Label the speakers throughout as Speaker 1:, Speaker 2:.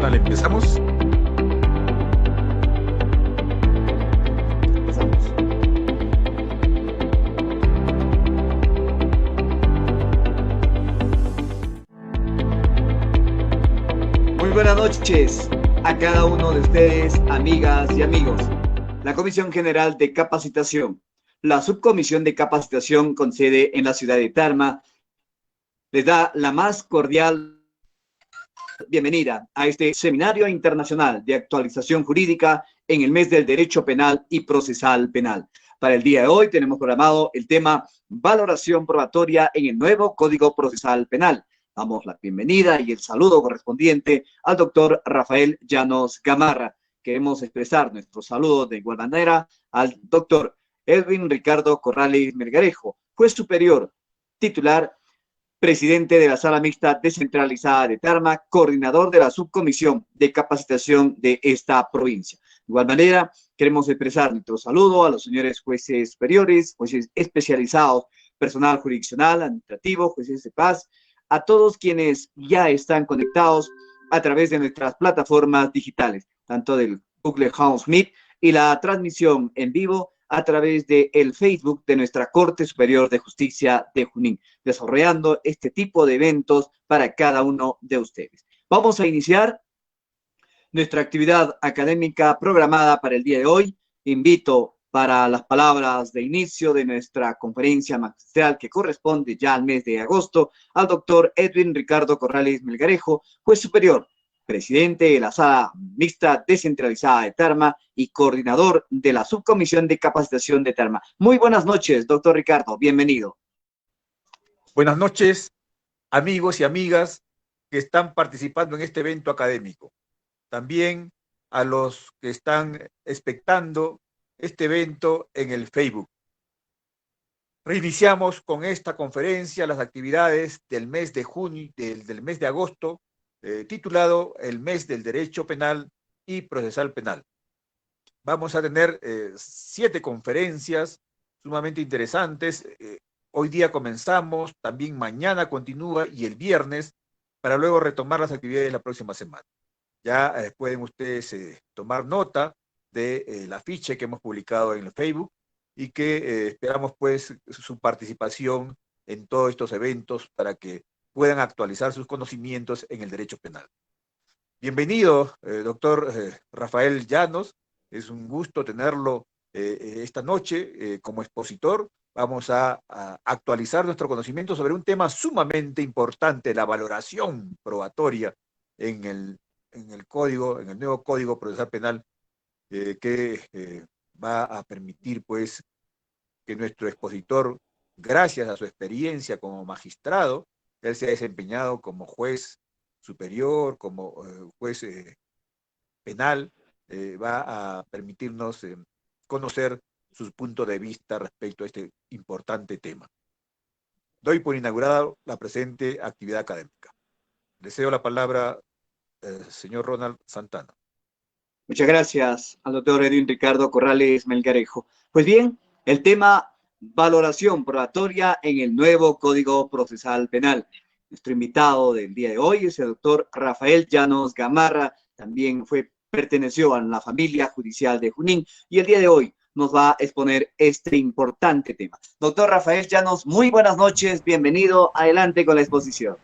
Speaker 1: Ronald, ¿empezamos?
Speaker 2: Muy buenas noches a cada uno de ustedes, amigas y amigos. La Comisión General de Capacitación, la Subcomisión de Capacitación con sede en la ciudad de Tarma, les da la más cordial bienvenida a este Seminario Internacional de Actualización Jurídica en el mes del Derecho Penal y Procesal Penal. Para el día de hoy tenemos programado el tema valoración probatoria en el nuevo Código Procesal Penal. Damos la bienvenida y el saludo correspondiente al doctor Rafael Llanos Gamarra. Queremos expresar nuestro saludo de igual manera al doctor Edwin Ricardo Corrales Melgarejo, juez superior, titular, presidente de la Sala Mixta Descentralizada de Tarma, coordinador de la Subcomisión de Capacitación de esta provincia. De igual manera, queremos expresar nuestro saludo a los señores jueces superiores, jueces especializados, personal jurisdiccional, administrativo, jueces de paz, a todos quienes ya están conectados a través de nuestras plataformas digitales, tanto del Google House Meet y la transmisión en vivo a través del Facebook de nuestra Corte Superior de Justicia de Junín, desarrollando este tipo de eventos para cada uno de ustedes. Vamos a iniciar nuestra actividad académica programada para el día de hoy. Invito para las palabras de inicio de nuestra conferencia magistral que corresponde ya al mes de agosto al doctor Edwin Ricardo Corrales Melgarejo, juez superior, presidente de la Sala Mixta Descentralizada de Tarma y coordinador de la Subcomisión de Capacitación de Tarma. Muy buenas noches, doctor Ricardo, bienvenido.
Speaker 1: Buenas noches, amigos y amigas que están participando en este evento académico. También a los que están expectando este evento en el Facebook. Reiniciamos con esta conferencia las actividades del mes de junio, del mes de agosto, titulado El Mes del Derecho Penal y Procesal Penal. Vamos a tener 7 conferencias sumamente interesantes. Hoy día comenzamos, también mañana continúa y el viernes, para luego retomar las actividades la próxima semana. Ya pueden ustedes tomar nota de el afiche que hemos publicado en el Facebook y que esperamos pues su participación en todos estos eventos para que puedan actualizar sus conocimientos en el derecho penal. Bienvenido, doctor Rafael Llanos. Es un gusto tenerlo esta noche como expositor. Vamos a actualizar nuestro conocimiento sobre un tema sumamente importante, la valoración probatoria en el nuevo Código Procesal Penal, que va a permitir pues que nuestro expositor, gracias a su experiencia como magistrado, él se ha desempeñado como juez superior, como juez penal, va a permitirnos conocer sus puntos de vista respecto a este importante tema. Doy por inaugurada la presente actividad académica. Le cedo la palabra señor Ronald Santana.
Speaker 2: Muchas gracias al doctor Edwin Ricardo Corrales Melgarejo. Pues bien, el tema valoración probatoria en el nuevo Código Procesal Penal. Nuestro invitado del día de hoy es el doctor Rafael Llanos Gamarra, también perteneció a la familia judicial de Junín y el día de hoy nos va a exponer este importante tema. Doctor Rafael Llanos, muy buenas noches, bienvenido, adelante con la exposición.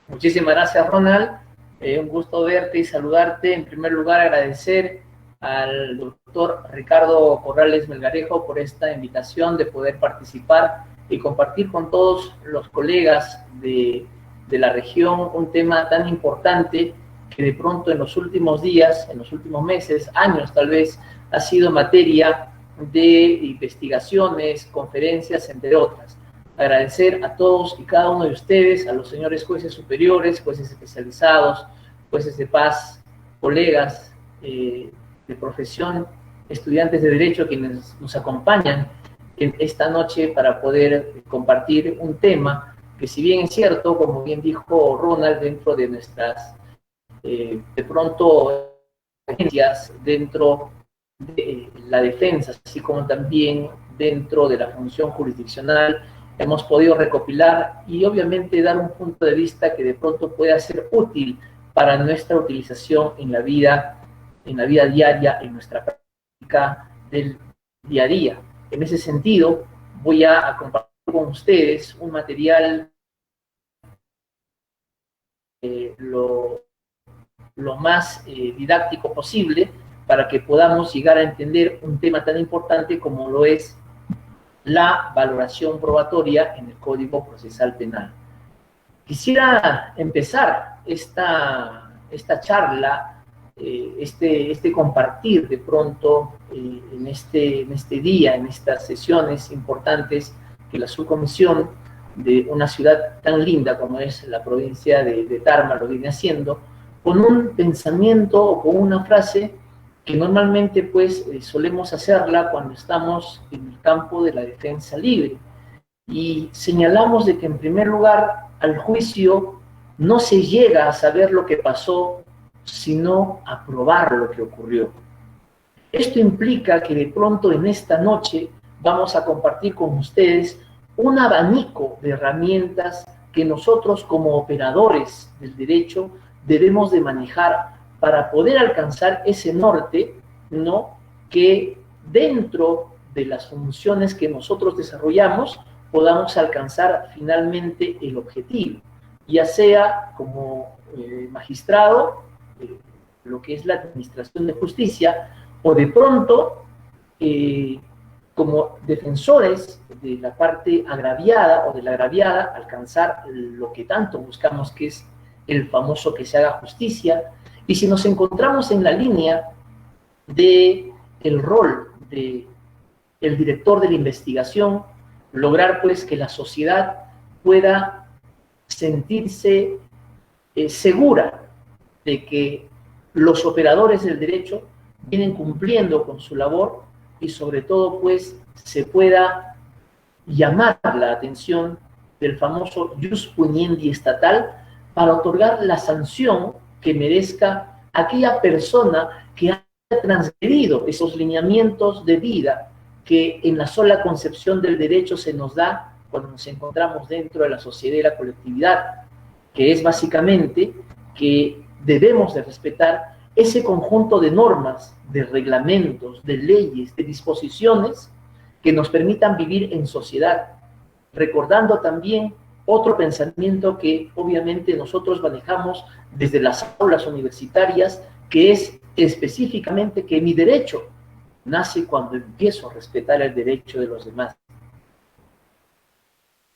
Speaker 3: Muchísimas gracias, Ronald. Un gusto verte y saludarte. En primer lugar, agradecer al doctor Ricardo Corrales Melgarejo por esta invitación de poder participar y compartir con todos los colegas de la región un tema tan importante que de pronto en los últimos días, en los últimos meses, años tal vez, ha sido materia de investigaciones, conferencias, entre otras. Agradecer a todos y cada uno de ustedes, a los señores jueces superiores, jueces especializados, jueces de paz, colegas de profesión, estudiantes de derecho quienes nos acompañan en esta noche para poder compartir un tema que, si bien es cierto, como bien dijo Ronald, dentro de nuestras de pronto agencias, dentro de la defensa, así como también dentro de la función jurisdiccional, hemos podido recopilar y obviamente dar un punto de vista que de pronto pueda ser útil para nuestra utilización en la vida diaria, en nuestra práctica del día a día. En ese sentido, voy a compartir con ustedes un material lo más didáctico posible para que podamos llegar a entender un tema tan importante como lo es la valoración probatoria en el Código Procesal Penal. Quisiera empezar esta charla, este compartir de pronto en este día, en estas sesiones importantes que la subcomisión de una ciudad tan linda como es la provincia de Tarma lo viene haciendo, con un pensamiento o con una frase que normalmente pues solemos hacerla cuando estamos en el campo de la defensa libre. Y señalamos de que en primer lugar al juicio no se llega a saber lo que pasó, sino a probar lo que ocurrió. Esto implica que de pronto en esta noche vamos a compartir con ustedes un abanico de herramientas que nosotros como operadores del derecho debemos de manejar para poder alcanzar ese norte, ¿no?, que dentro de las funciones que nosotros desarrollamos podamos alcanzar finalmente el objetivo, ya sea como magistrado, lo que es la administración de justicia, o de pronto como defensores de la parte agraviada o de la agraviada, alcanzar lo que tanto buscamos, que es el famoso que se haga justicia. Y si nos encontramos en la línea del rol del director de la investigación, lograr pues que la sociedad pueda sentirse segura de que los operadores del derecho vienen cumpliendo con su labor y sobre todo pues se pueda llamar la atención del famoso jus puniendi estatal para otorgar la sanción que merezca aquella persona que haya transgredido esos lineamientos de vida que en la sola concepción del derecho se nos da cuando nos encontramos dentro de la sociedad y la colectividad, que es básicamente que debemos de respetar ese conjunto de normas, de reglamentos, de leyes, de disposiciones que nos permitan vivir en sociedad, recordando también otro pensamiento que obviamente nosotros manejamos desde las aulas universitarias, que es específicamente que mi derecho nace cuando empiezo a respetar el derecho de los demás.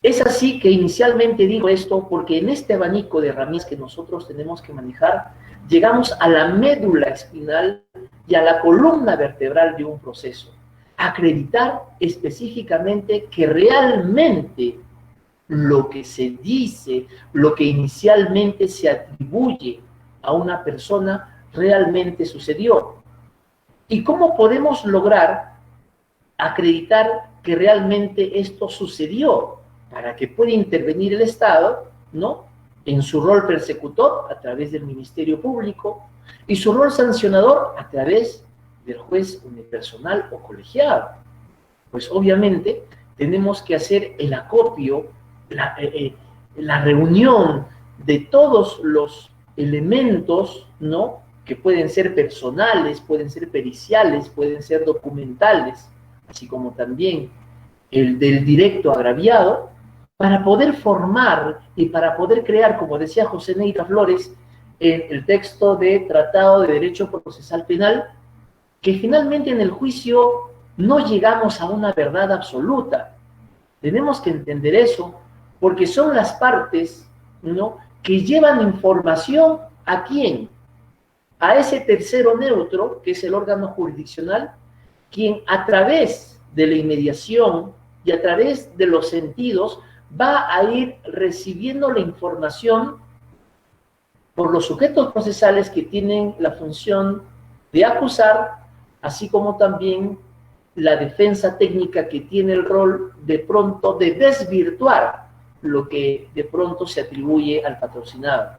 Speaker 3: Es así que inicialmente digo esto porque en este abanico de herramientas que nosotros tenemos que manejar, llegamos a la médula espinal y a la columna vertebral de un proceso. Acreditar específicamente que realmente lo que se dice, lo que inicialmente se atribuye a una persona, realmente sucedió. ¿Y cómo podemos lograr acreditar que realmente esto sucedió? Para que pueda intervenir el Estado, ¿no?, en su rol persecutor a través del Ministerio Público y su rol sancionador a través del juez unipersonal o colegiado. Pues obviamente tenemos que hacer el acopio, la reunión de todos los elementos, ¿no?, que pueden ser personales, pueden ser periciales, pueden ser documentales, así como también el del directo agraviado, para poder formar y para poder crear, como decía José Neira Flores, en el texto de Tratado de Derecho Procesal Penal, que finalmente en el juicio no llegamos a una verdad absoluta. Tenemos que entender eso, porque son las partes, ¿no?, que llevan información ¿a quién? A ese tercero neutro, que es el órgano jurisdiccional, quien a través de la inmediación y a través de los sentidos va a ir recibiendo la información por los sujetos procesales que tienen la función de acusar, así como también la defensa técnica que tiene el rol de pronto de desvirtuar lo que de pronto se atribuye al patrocinado.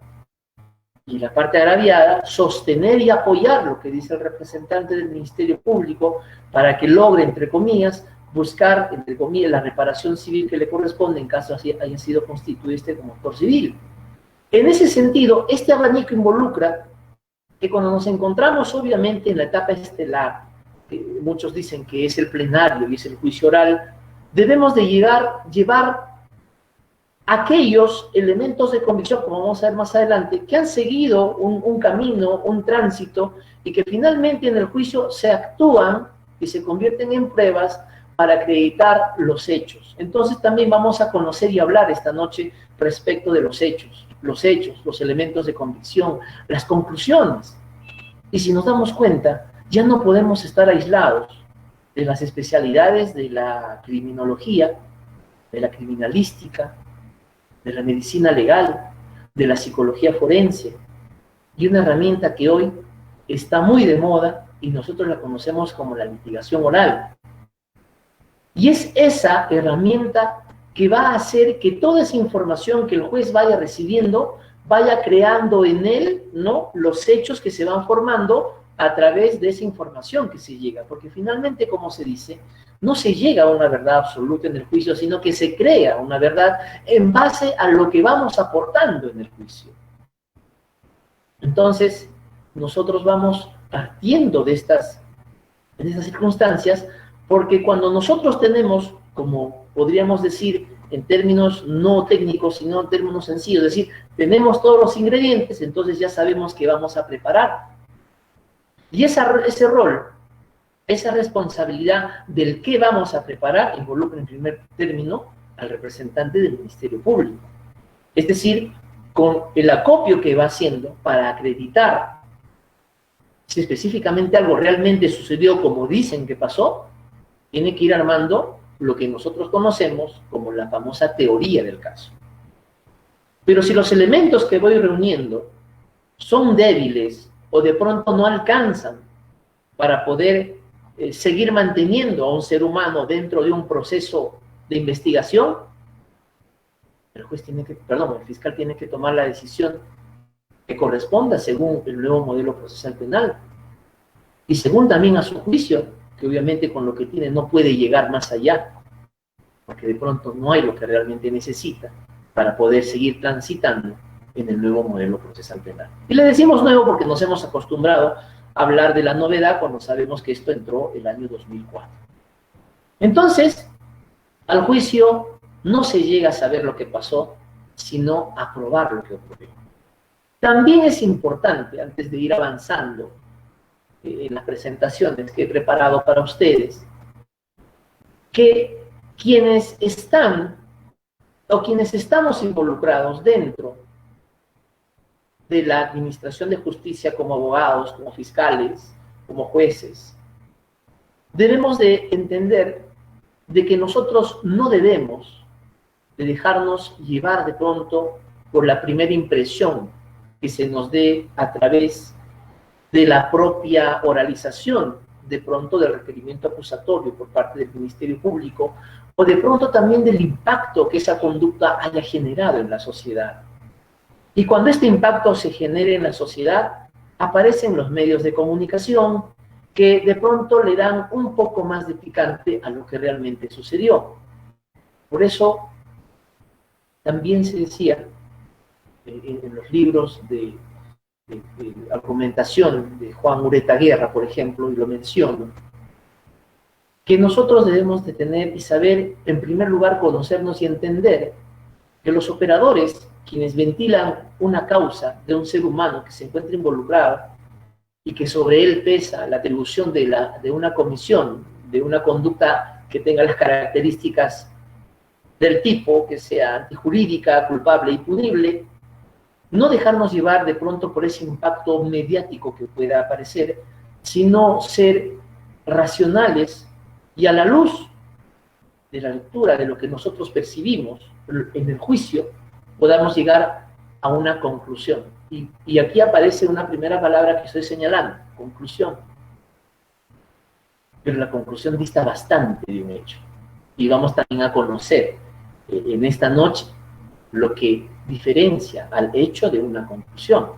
Speaker 3: Y la parte agraviada, sostener y apoyar lo que dice el representante del Ministerio Público para que logre, entre comillas, buscar, entre comillas, la reparación civil que le corresponde en caso así haya sido constituido como autor civil. En ese sentido, este abanico involucra que cuando nos encontramos obviamente en la etapa estelar, que muchos dicen que es el plenario y es el juicio oral, debemos de llevar aquellos elementos de convicción, como vamos a ver más adelante, que han seguido un camino, un tránsito, y que finalmente en el juicio se actúan y se convierten en pruebas para acreditar los hechos. Entonces también vamos a conocer y hablar esta noche respecto de los hechos, los elementos de convicción, las conclusiones. Y si nos damos cuenta, ya no podemos estar aislados de las especialidades de la criminología, de la criminalística, de la medicina legal, de la psicología forense, y una herramienta que hoy está muy de moda y nosotros la conocemos como la litigación oral. Y es esa herramienta que va a hacer que toda esa información que el juez vaya recibiendo vaya creando en él, ¿no?, los hechos que se van formando a través de esa información que se llega, porque finalmente, como se dice, no se llega a una verdad absoluta en el juicio, sino que se crea una verdad en base a lo que vamos aportando en el juicio. Entonces, nosotros vamos partiendo de estas circunstancias, porque cuando nosotros tenemos, como podríamos decir en términos no técnicos, sino en términos sencillos, es decir, tenemos todos los ingredientes, entonces ya sabemos qué vamos a preparar. Y ese rol, esa responsabilidad del qué vamos a preparar, involucra en primer término al representante del Ministerio Público. Es decir, con el acopio que va haciendo para acreditar si específicamente algo realmente sucedió como dicen que pasó, tiene que ir armando lo que nosotros conocemos como la famosa teoría del caso. Pero si los elementos que voy reuniendo son débiles o de pronto no alcanzan para poder seguir manteniendo a un ser humano dentro de un proceso de investigación, el fiscal tiene que tomar la decisión que corresponda según el nuevo modelo procesal penal y según también a su juicio, que obviamente con lo que tiene no puede llegar más allá, porque de pronto no hay lo que realmente necesita para poder seguir transitando en el nuevo modelo procesal penal. Y le decimos nuevo porque nos hemos acostumbrado a hablar de la novedad cuando sabemos que esto entró el año 2004. Entonces, al juicio no se llega a saber lo que pasó, sino a probar lo que ocurrió. También es importante, antes de ir avanzando en las presentaciones que he preparado para ustedes, que quienes están o quienes estamos involucrados dentro de la administración de justicia como abogados, como fiscales, como jueces, debemos de entender de que nosotros no debemos de dejarnos llevar de pronto por la primera impresión que se nos dé a través de la propia oralización, de pronto del requerimiento acusatorio por parte del Ministerio Público, o de pronto también del impacto que esa conducta haya generado en la sociedad. Y cuando este impacto se genere en la sociedad, aparecen los medios de comunicación que de pronto le dan un poco más de picante a lo que realmente sucedió. Por eso, también se decía en los libros de argumentación de Juan Ureta Guerra, por ejemplo, y lo menciono, que nosotros debemos de tener y saber, en primer lugar, conocernos y entender que los operadores, quienes ventilan una causa de un ser humano que se encuentra involucrado y que sobre él pesa la atribución de una comisión, de una conducta que tenga las características del tipo, que sea antijurídica, culpable y punible, no dejarnos llevar de pronto por ese impacto mediático que pueda aparecer, sino ser racionales y a la luz de la lectura de lo que nosotros percibimos en el juicio, podamos llegar a una conclusión. Y aquí aparece una primera palabra que estoy señalando, conclusión. Pero la conclusión dista bastante de un hecho. Y vamos también a conocer en esta noche lo que diferencia al hecho de una conclusión.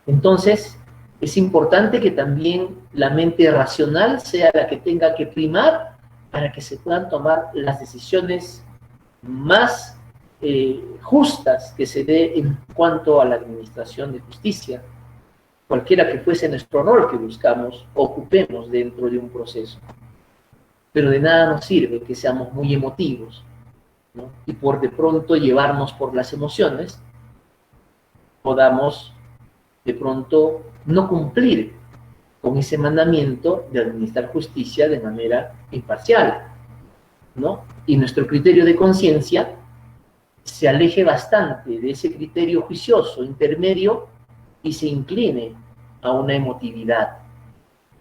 Speaker 3: Entonces, es importante que también la mente racional sea la que tenga que primar para que se puedan tomar las decisiones más justas que se dé en cuanto a la administración de justicia, cualquiera que fuese nuestro rol que buscamos, ocupemos dentro de un proceso. Pero de nada nos sirve que seamos muy emotivos, ¿no? Y por de pronto llevarnos por las emociones, podamos de pronto no cumplir con ese mandamiento de administrar justicia de manera imparcial, ¿no? Y nuestro criterio de conciencia se aleje bastante de ese criterio juicioso, intermedio, y se incline a una emotividad.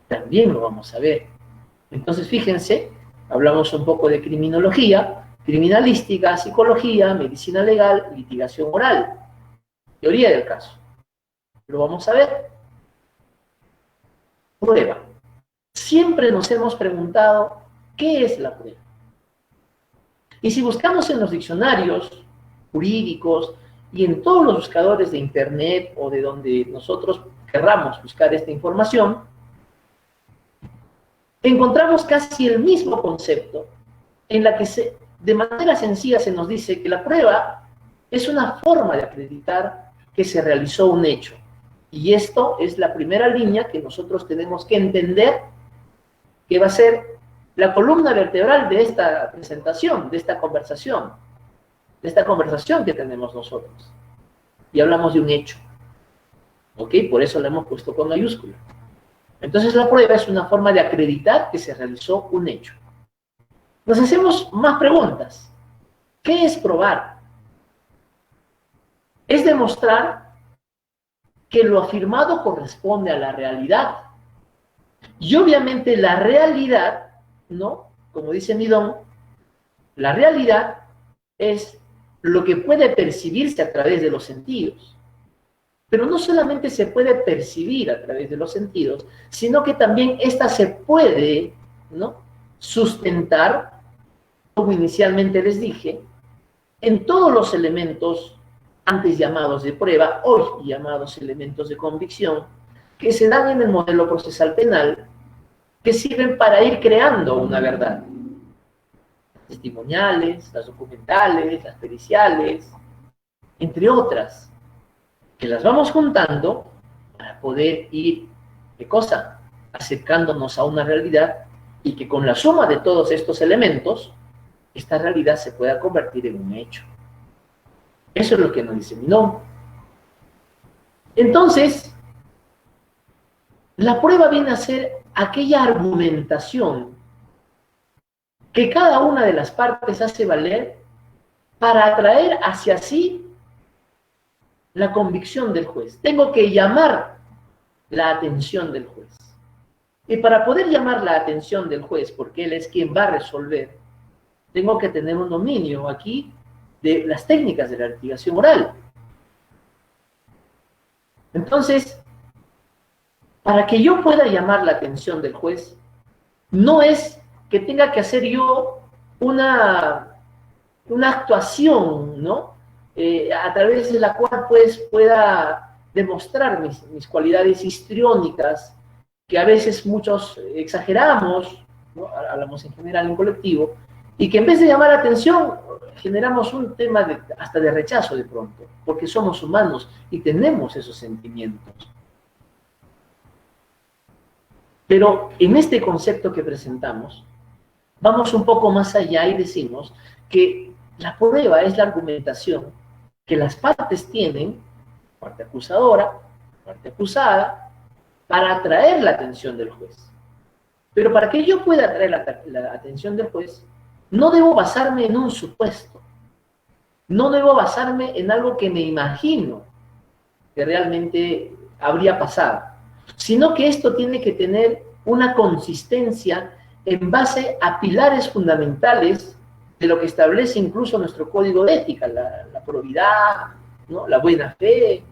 Speaker 3: También lo vamos a ver. Entonces, fíjense, hablamos un poco de criminología, criminalística, psicología, medicina legal, litigación oral, teoría del caso. Lo vamos a ver. Prueba. Siempre nos hemos preguntado, ¿qué es la prueba? Y si buscamos en los diccionarios jurídicos y en todos los buscadores de internet o de donde nosotros querramos buscar esta información, encontramos casi el mismo concepto en la que de manera sencilla se nos dice que la prueba es una forma de acreditar que se realizó un hecho. Y esto es la primera línea que nosotros tenemos que entender, que va a ser la columna vertebral de esta presentación, de esta conversación que tenemos nosotros. Y hablamos de un hecho. ¿Ok? Por eso la hemos puesto con mayúscula. Entonces la prueba es una forma de acreditar que se realizó un hecho. Nos hacemos más preguntas. ¿Qué es probar? Es demostrar que lo afirmado corresponde a la realidad. Y obviamente la realidad, ¿no? Como dice Midón, la realidad es lo que puede percibirse a través de los sentidos. Pero no solamente se puede percibir a través de los sentidos, sino que también esta se puede, ¿no?, sustentar, como inicialmente les dije, en todos los elementos antes llamados de prueba, hoy llamados elementos de convicción, que se dan en el modelo procesal penal, que sirven para ir creando una verdad. Las testimoniales, las documentales, las periciales, entre otras, que las vamos juntando para poder ir, ¿qué cosa?, acercándonos a una realidad y que con la suma de todos estos elementos, esta realidad se pueda convertir en un hecho. Eso es lo que nos dice Midón. Entonces, la prueba viene a ser aquella argumentación que cada una de las partes hace valer para atraer hacia sí la convicción del juez. Tengo que llamar la atención del juez. Y para poder llamar la atención del juez, porque él es quien va a resolver, tengo que tener un dominio aquí de las técnicas de la litigación oral. Entonces, para que yo pueda llamar la atención del juez, no es que tenga que hacer yo una actuación, ¿no?, a través de la cual pues pueda demostrar mis cualidades histriónicas, que a veces muchos exageramos, ¿no?, hablamos en general en colectivo, y que en vez de llamar la atención, generamos un tema hasta de rechazo de pronto, porque somos humanos y tenemos esos sentimientos. Pero en este concepto que presentamos, vamos un poco más allá y decimos que la prueba es la argumentación que las partes tienen, parte acusadora, parte acusada, para atraer la atención del juez. Pero para que yo pueda atraer la atención del juez, no debo basarme en un supuesto, no debo basarme en algo que me imagino que realmente habría pasado, sino que esto tiene que tener una consistencia en base a pilares fundamentales de lo que establece incluso nuestro código de ética, la probidad, ¿no?, la buena fe,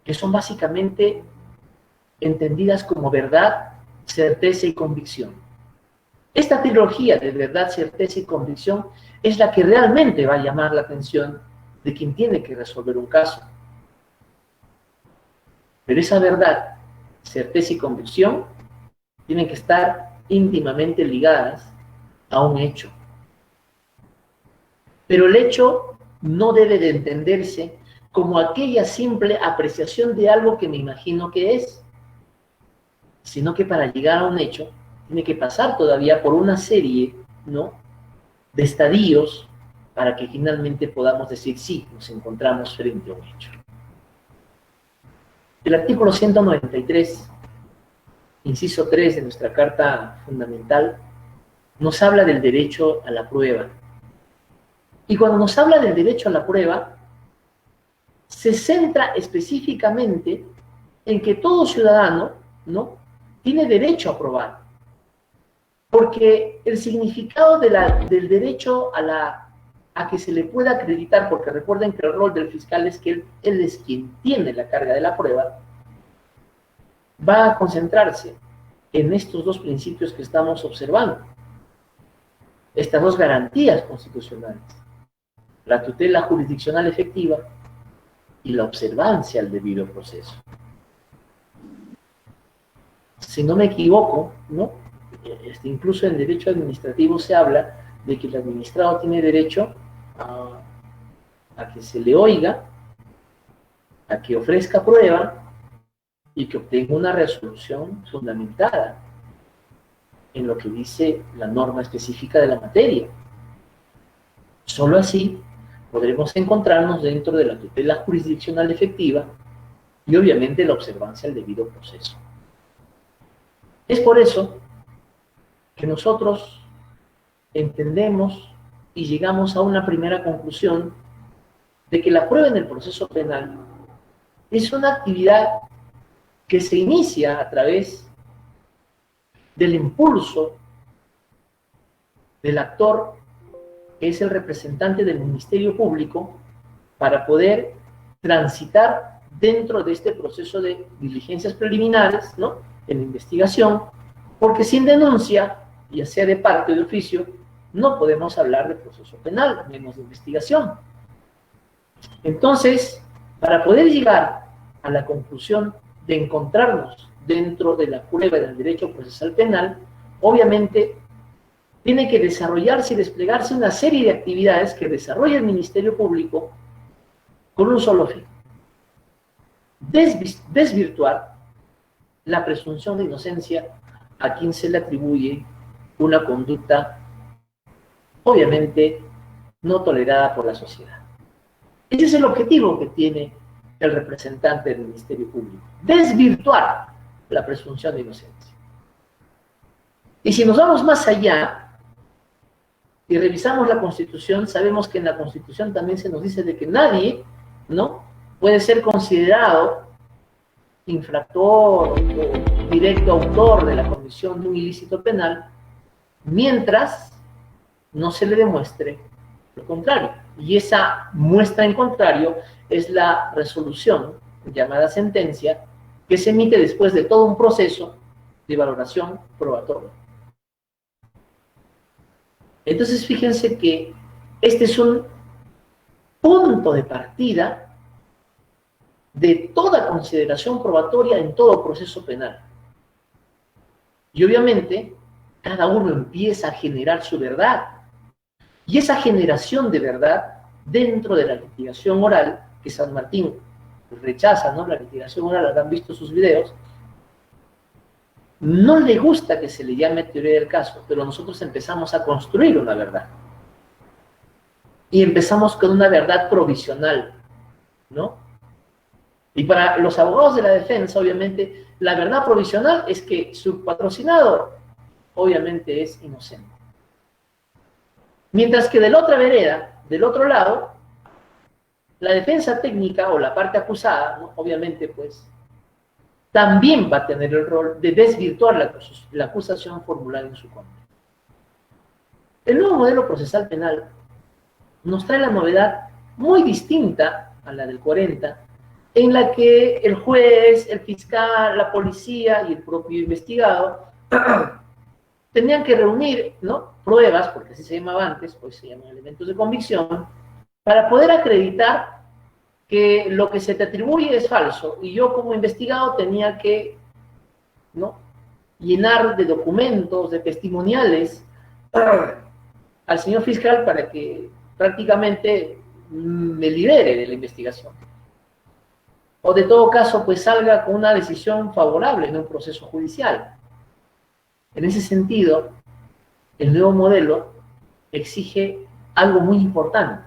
Speaker 3: que son básicamente entendidas como verdad, certeza y convicción. Esta trilogía de verdad, certeza y convicción es la que realmente va a llamar la atención de quien tiene que resolver un caso. Pero esa verdad, certeza y convicción tienen que estar íntimamente ligadas a un hecho. Pero el hecho no debe de entenderse como aquella simple apreciación de algo que me imagino que es, sino que para llegar a un hecho tiene que pasar todavía por una serie, ¿no?, de estadios para que finalmente podamos decir sí, nos encontramos frente a un hecho. El artículo 193, inciso 3 de nuestra Carta Fundamental, nos habla del derecho a la prueba. Y cuando nos habla del derecho a la prueba, se centra específicamente en que todo ciudadano, ¿no?, tiene derecho a probar. Porque el significado del derecho a que se le pueda acreditar, porque recuerden que el rol del fiscal es que él es quien tiene la carga de la prueba, va a concentrarse en estos dos principios que estamos observando, estas dos garantías constitucionales: la tutela jurisdiccional efectiva y la observancia al debido proceso. Si no me equivoco, ¿no?, incluso en derecho administrativo se habla de que el administrado tiene derecho a que se le oiga, a que ofrezca prueba y que obtenga una resolución fundamentada en lo que dice la norma específica de la materia. Solo así podremos encontrarnos dentro de la tutela jurisdiccional efectiva y obviamente la observancia al debido proceso. Es por eso que nosotros entendemos y llegamos a una primera conclusión de que la prueba en el proceso penal es una actividad que se inicia a través del impulso del actor, que es el representante del Ministerio Público, para poder transitar dentro de este proceso de diligencias preliminares, ¿no?, en investigación, porque sin denuncia, ya sea de parte o de oficio, no podemos hablar de proceso penal, menos de investigación. Entonces, para poder llegar a la conclusión de encontrarnos dentro de la prueba del derecho procesal penal, obviamente tiene que desarrollarse y desplegarse una serie de actividades que desarrolla el Ministerio Público con un solo fin: desvirtuar la presunción de inocencia a quien se le atribuye una conducta obviamente no tolerada por la sociedad. Ese es el objetivo que tiene el representante del Ministerio Público: desvirtuar la presunción de inocencia. Y si nos vamos más allá y revisamos la Constitución, sabemos que en la Constitución también se nos dice de que nadie, ¿no?, puede ser considerado infractor o directo autor de la comisión de un ilícito penal mientras no se le demuestre lo contrario. Y esa muestra en contrario es la resolución, llamada sentencia, que se emite después de todo un proceso de valoración probatoria. Entonces, fíjense que este es un punto de partida de toda consideración probatoria en todo proceso penal. Y obviamente, cada uno empieza a generar su verdad. Y esa generación de verdad dentro de la litigación oral, que San Martín rechaza, ¿no?, la litigación oral, habrán visto sus videos, no le gusta que se le llame teoría del caso, pero nosotros empezamos a construir una verdad. Y empezamos con una verdad provisional, ¿no? Y para los abogados de la defensa, obviamente, la verdad provisional es que su patrocinado, obviamente, es inocente. Mientras que de la otra vereda, del otro lado, la defensa técnica o la parte acusada, ¿no?, obviamente, pues, también va a tener el rol de desvirtuar la acusación formulada en su contra. El nuevo modelo procesal penal nos trae la novedad muy distinta a la del 40, en la que el juez, el fiscal, la policía y el propio investigado tenían que reunir, ¿no?, pruebas, porque así se llamaba antes, pues se llaman elementos de convicción, para poder acreditar que lo que se te atribuye es falso. Y yo como investigado tenía que, ¿no?, llenar de documentos, de testimoniales al señor fiscal para que prácticamente me libere de la investigación. O de todo caso, pues salga con una decisión favorable en un proceso judicial. En ese sentido, el nuevo modelo exige algo muy importante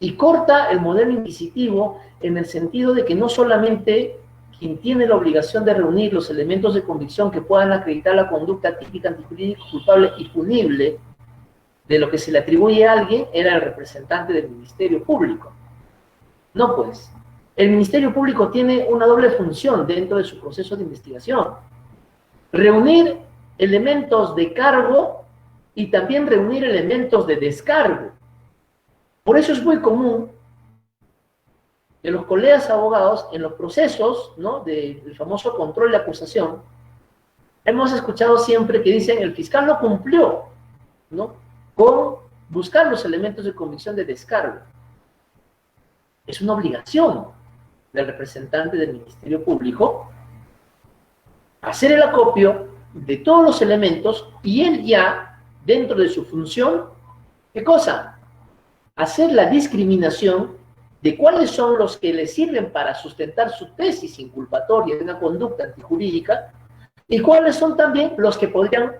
Speaker 3: y corta el modelo inquisitivo en el sentido de que no solamente quien tiene la obligación de reunir los elementos de convicción que puedan acreditar la conducta típica, antijurídica, culpable y punible de lo que se le atribuye a alguien era el representante del Ministerio Público. No, pues, el Ministerio Público tiene una doble función dentro de su proceso de investigación: reunir elementos de cargo y también reunir elementos de descargo. Por eso es muy común que los colegas abogados en los procesos, ¿no?, del famoso control de acusación, hemos escuchado siempre que dicen el fiscal no cumplió, ¿no?, con buscar los elementos de convicción de descargo. Es una obligación del representante del Ministerio Público hacer el acopio de todos los elementos y él ya, dentro de su función, ¿qué cosa? Hacer la discriminación de cuáles son los que le sirven para sustentar su tesis inculpatoria de una conducta antijurídica y cuáles son también los que podrían,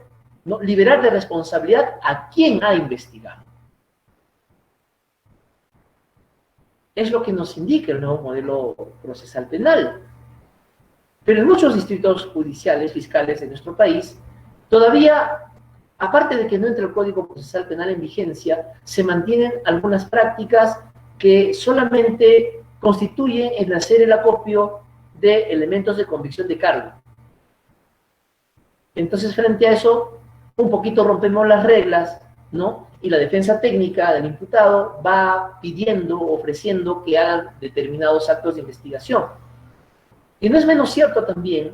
Speaker 3: ¿no?, liberar de responsabilidad a quien ha investigado. Es lo que nos indica el nuevo modelo procesal penal. Pero en muchos distritos judiciales, fiscales de nuestro país, todavía, aparte de que no entre el Código Procesal Penal en vigencia, se mantienen algunas prácticas que solamente constituyen el hacer el acopio de elementos de convicción de cargo. Entonces, frente a eso, un poquito rompemos las reglas, ¿no? Y la defensa técnica del imputado va pidiendo, ofreciendo que hagan determinados actos de investigación. Y no es menos cierto también,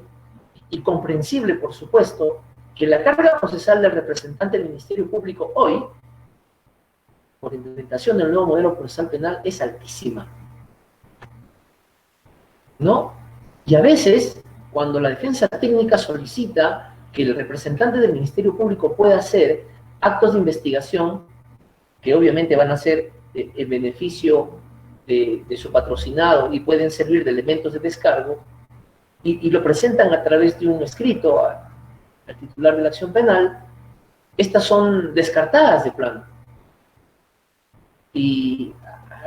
Speaker 3: y comprensible por supuesto, que la carga procesal del representante del Ministerio Público hoy, por implementación del nuevo modelo procesal penal, es altísima, ¿no? Y a veces, cuando la defensa técnica solicita que el representante del Ministerio Público pueda hacer actos de investigación, que obviamente van a ser en beneficio de su patrocinado y pueden servir de elementos de descargo, y lo presentan a través de un escrito al titular de la acción penal, estas son descartadas de plano. Y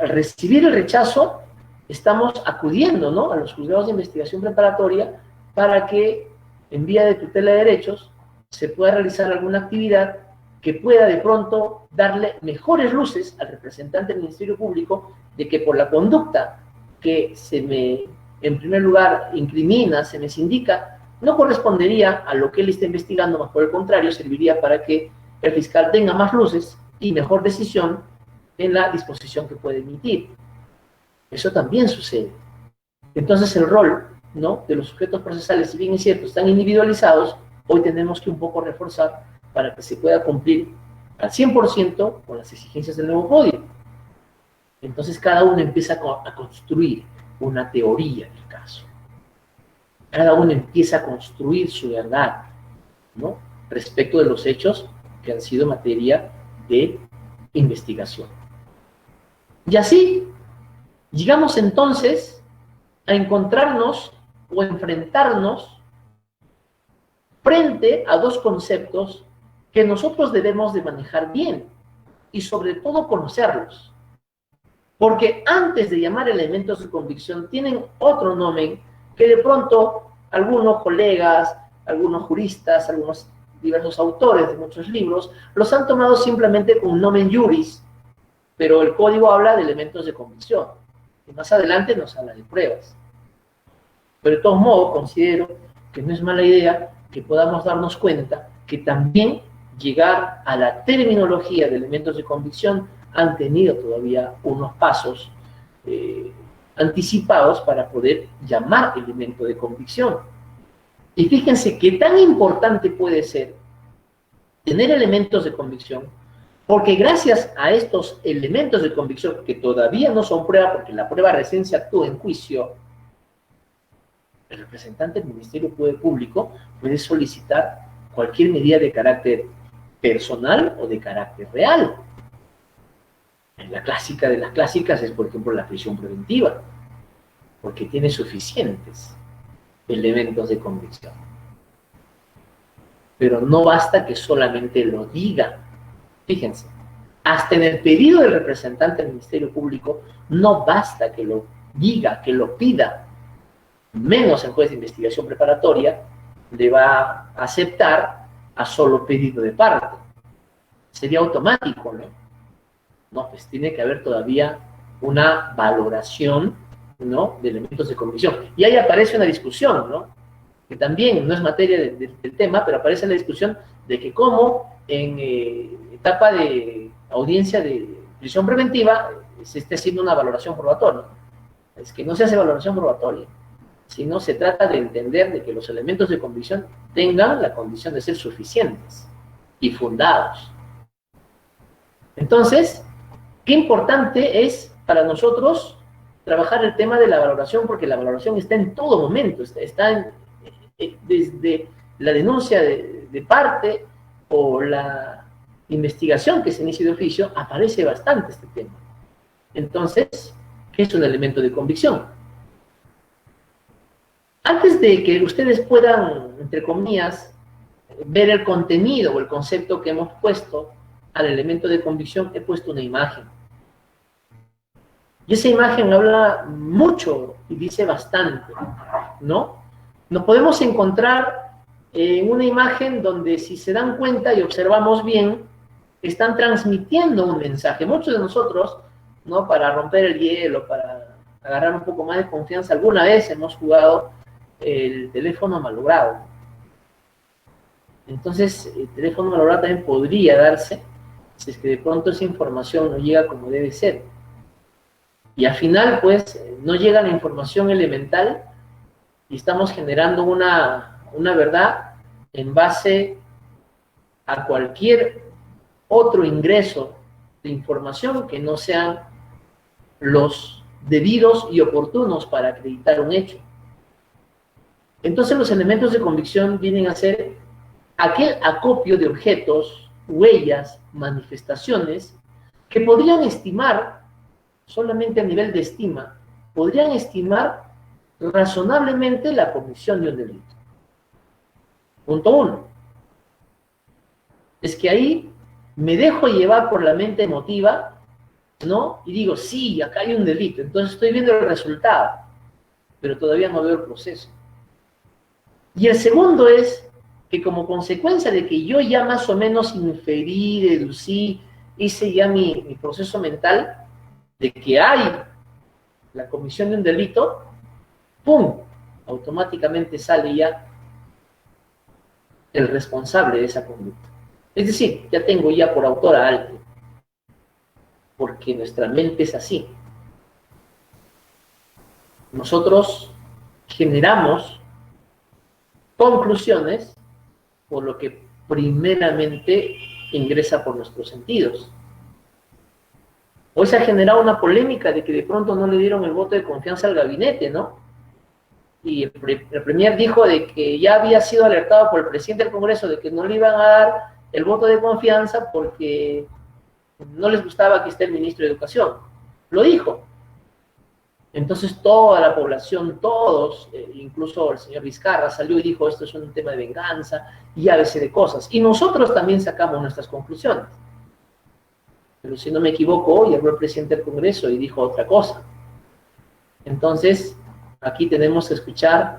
Speaker 3: al recibir el rechazo, estamos acudiendo, ¿no?, a los juzgados de investigación preparatoria para que, en vía de tutela de derechos, se pueda realizar alguna actividad que pueda de pronto darle mejores luces al representante del Ministerio Público de que por la conducta que se me, en primer lugar, incrimina, se me indica, no correspondería a lo que él está investigando, más por el contrario, serviría para que el fiscal tenga más luces y mejor decisión en la disposición que puede emitir. Eso también sucede. Entonces el rol, ¿no?, de los sujetos procesales, si bien es cierto, están individualizados, hoy tenemos que un poco reforzar para que se pueda cumplir al 100% con las exigencias del nuevo código. Entonces cada uno empieza a construir una teoría del caso. Cada uno empieza a construir su verdad, ¿no?, respecto de los hechos que han sido materia de investigación. Y así llegamos entonces a encontrarnos o enfrentarnos frente a dos conceptos que nosotros debemos de manejar bien y sobre todo conocerlos. Porque antes de llamar elementos de convicción tienen otro nombre que de pronto algunos colegas, algunos juristas, algunos diversos autores de muchos libros los han tomado simplemente con un nomen juris, pero el código habla de elementos de convicción y más adelante nos habla de pruebas. Pero de todos modos considero que no es mala idea que podamos darnos cuenta que también llegar a la terminología de elementos de convicción han tenido todavía unos pasos anticipados para poder llamar elemento de convicción. Y fíjense qué tan importante puede ser tener elementos de convicción, porque gracias a estos elementos de convicción, que todavía no son prueba, porque la prueba recién se actúa en juicio, el representante del Ministerio Público puede solicitar cualquier medida de carácter personal o de carácter real. La clásica de las clásicas es, por ejemplo, la prisión preventiva, porque tiene suficientes elementos de convicción. Pero no basta que solamente lo diga. Fíjense, hasta en el pedido del representante del Ministerio Público, no basta que lo diga, que lo pida, menos el juez de investigación preparatoria le va a aceptar a solo pedido de parte. Sería automático, ¿no? No, pues tiene que haber todavía una valoración, ¿no?, de elementos de convicción. Y ahí aparece una discusión, ¿no?, que también no es materia del tema, pero aparece en la discusión de que como en etapa de audiencia de prisión preventiva se esté haciendo una valoración probatoria. Es que no se hace valoración probatoria, sino se trata de entender de que los elementos de convicción tengan la condición de ser suficientes y fundados. Entonces, qué importante es para nosotros trabajar el tema de la valoración, porque la valoración está en todo momento, está desde la denuncia de parte o la investigación que se inicia de oficio, aparece bastante este tema. Entonces, ¿qué es un elemento de convicción? Antes de que ustedes puedan, entre comillas, ver el contenido o el concepto que hemos puesto al elemento de convicción, he puesto una imagen. Y esa imagen habla mucho y dice bastante, ¿no? Nos podemos encontrar en una imagen donde, si se dan cuenta y observamos bien, están transmitiendo un mensaje. Muchos de nosotros, ¿no?, para romper el hielo, para agarrar un poco más de confianza, alguna vez hemos jugado el teléfono malogrado. Entonces, el teléfono malogrado también podría darse si es que de pronto esa información no llega como debe ser. Y al final, pues, no llega la información elemental y estamos generando una verdad en base a cualquier otro ingreso de información que no sean los debidos y oportunos para acreditar un hecho. Entonces, los elementos de convicción vienen a ser aquel acopio de objetos, huellas, manifestaciones que podrían estimar, solamente a nivel de estima, podrían estimar razonablemente la comisión de un delito. Punto 1. Es que ahí me dejo llevar por la mente emotiva, ¿no? Y digo, sí, acá hay un delito. Entonces estoy viendo el resultado, pero todavía no veo el proceso. Y el segundo es que, como consecuencia de que yo ya más o menos inferí, deducí, hice ya mi proceso mental de que hay la comisión de un delito, ¡pum!, automáticamente sale ya el responsable de esa conducta. Es decir, ya tengo ya por autor a alguien, porque nuestra mente es así. Nosotros generamos conclusiones por lo que primeramente ingresa por nuestros sentidos. Hoy se ha generado una polémica de que de pronto no le dieron el voto de confianza al gabinete, ¿no? Y el premier dijo de que ya había sido alertado por el presidente del Congreso de que no le iban a dar el voto de confianza porque no les gustaba que esté el ministro de Educación. Lo dijo. Entonces toda la población, todos, incluso el señor Vizcarra salió y dijo, esto es un tema de venganza y a veces de cosas. Y nosotros también sacamos nuestras conclusiones. Pero si no me equivoco, hoy habló el presidente del Congreso y dijo otra cosa. Entonces, aquí tenemos que escuchar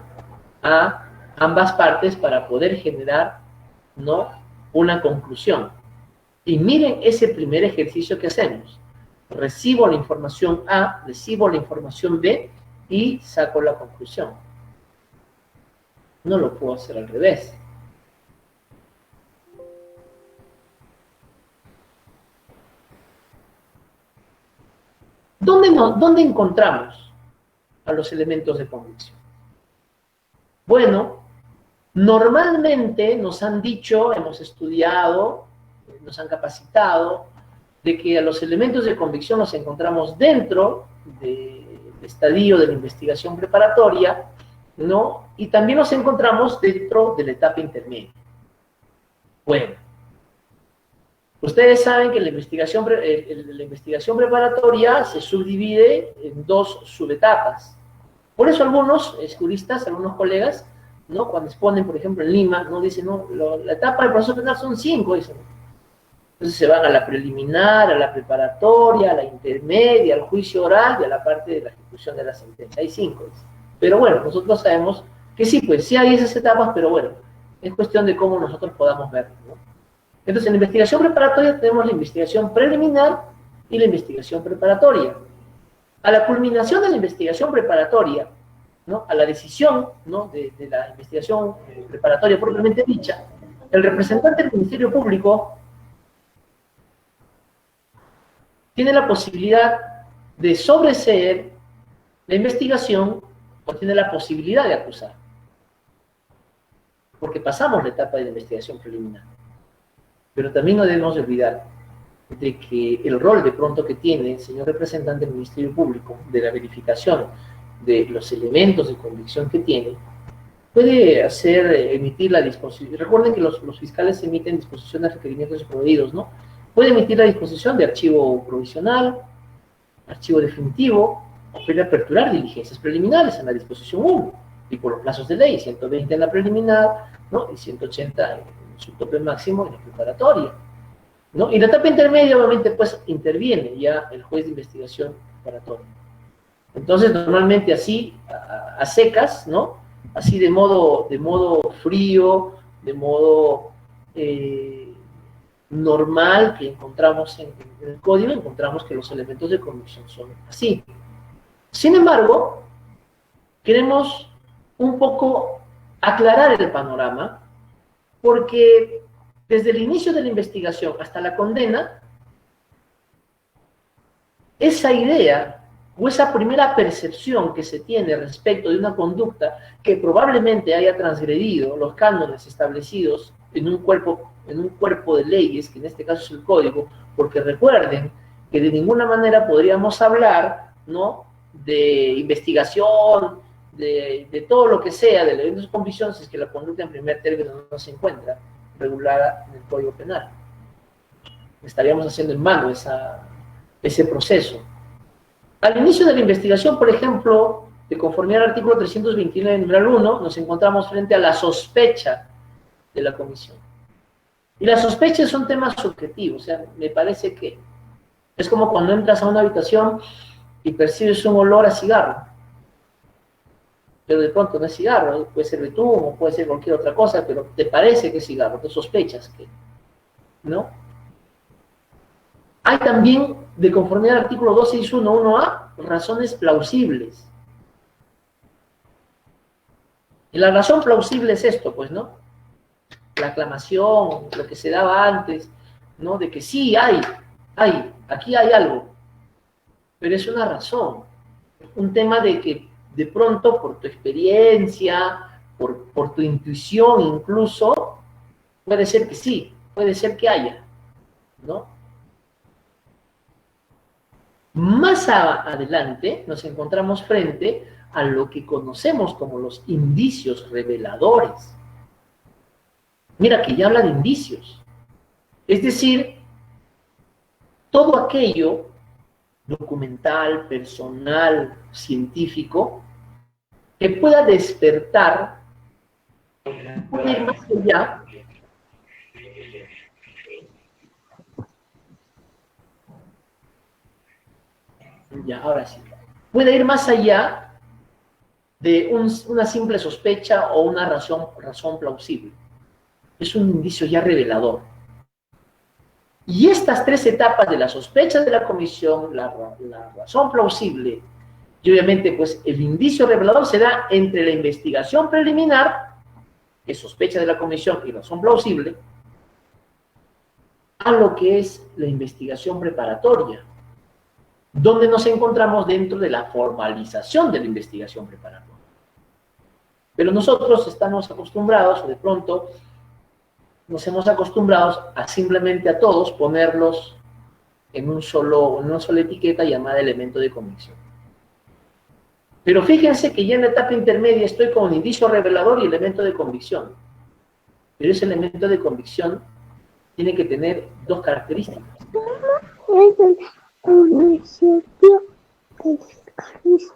Speaker 3: a ambas partes para poder generar, ¿no?, una conclusión. Y miren ese primer ejercicio que hacemos. Recibo la información A, recibo la información B y saco la conclusión. No lo puedo hacer al revés. ¿Dónde encontramos a los elementos de convicción? Bueno, normalmente nos han dicho, hemos estudiado, nos han capacitado, de que a los elementos de convicción los encontramos dentro del estadio de la investigación preparatoria, ¿no? Y también los encontramos dentro de la etapa intermedia. Bueno, Ustedes saben que la investigación preparatoria se subdivide en dos subetapas. Por eso algunos juristas, algunos colegas, ¿no? Cuando exponen, por ejemplo, en Lima, ¿no? Dicen, no, la etapa del proceso penal son 5, dicen. Entonces se van a la preliminar, a la preparatoria, a la intermedia, al juicio oral y a la parte de la ejecución de la sentencia. Hay 5, dicen. Pero bueno, nosotros sabemos que sí, pues sí hay esas etapas, pero bueno, es cuestión de cómo nosotros podamos verlo, ¿no? Entonces, en la investigación preparatoria tenemos la investigación preliminar y la investigación preparatoria. A la culminación de la investigación preparatoria, ¿no? A la decisión, ¿no? de la investigación preparatoria propiamente dicha, el representante del Ministerio Público tiene la posibilidad de sobreseer la investigación o tiene la posibilidad de acusar. Porque pasamos la etapa de la investigación preliminar. Pero también no debemos olvidar de que el rol de pronto que tiene el señor representante del Ministerio Público de la verificación de los elementos de convicción que tiene, puede emitir la disposición. Recuerden que los fiscales emiten disposiciones, requerimientos y pedidos, ¿no? Puede emitir la disposición de archivo provisional, archivo definitivo, o puede aperturar diligencias preliminares en la disposición 1, y por los plazos de ley, 120 en la preliminar, ¿no? Y 180 en su tope máximo en la preparatoria, ¿no? Y la etapa intermedia, obviamente, pues, interviene ya el juez de investigación preparatoria. Entonces, normalmente así, a secas, ¿no? Así de modo frío, de modo normal que encontramos en el código, encontramos que los elementos de convicción son así. Sin embargo, queremos un poco aclarar el panorama, porque desde el inicio de la investigación hasta la condena, esa idea o esa primera percepción que se tiene respecto de una conducta que probablemente haya transgredido los cánones establecidos en un cuerpo de leyes, que en este caso es el código, porque recuerden que de ninguna manera podríamos hablar, ¿no?, de investigación, de todo lo que sea, de elementos de convicción, si es que la conducta en primer término no se encuentra regulada en el Código Penal. Estaríamos haciendo en vano ese proceso. Al inicio de la investigación, por ejemplo, de conformidad al artículo 329, numeral 1, nos encontramos frente a la sospecha de la comisión. Y la sospecha es un tema subjetivo, o sea, me parece que es como cuando entras a una habitación y percibes un olor a cigarro, pero de pronto no es cigarro, puede ser betún, puede ser cualquier otra cosa, pero te parece que es cigarro, te sospechas que, ¿no? Hay también, de conformidad al artículo 261.1a, razones plausibles. Y la razón plausible es esto, pues, ¿no? La aclamación, lo que se daba antes, ¿no? De que sí, aquí hay algo, pero es una razón, un tema de que de pronto por tu experiencia, por tu intuición incluso, puede ser que sí, puede ser que haya, ¿no? Más adelante nos encontramos frente a lo que conocemos como los indicios reveladores. Mira que ya habla de indicios. Es decir, todo aquello documental, personal, científico, que pueda despertar, puede ir más allá ahora sí, puede ir más allá de una simple sospecha o una razón plausible. Es un indicio ya revelador. Y estas tres etapas de la sospecha de la comisión, la razón plausible y obviamente pues el indicio revelador se da entre la investigación preliminar, que es sospecha de la comisión y razón plausible, a lo que es la investigación preparatoria, donde nos encontramos dentro de la formalización de la investigación preparatoria. Pero nosotros estamos acostumbrados, o de pronto nos hemos acostumbrado a simplemente a todos ponerlos en una sola etiqueta llamada elemento de convicción. Pero fíjense que ya en la etapa intermedia estoy con un indicio revelador y elemento de convicción. Pero ese elemento de convicción tiene que tener dos características.
Speaker 4: Es el municipio de Jalisco.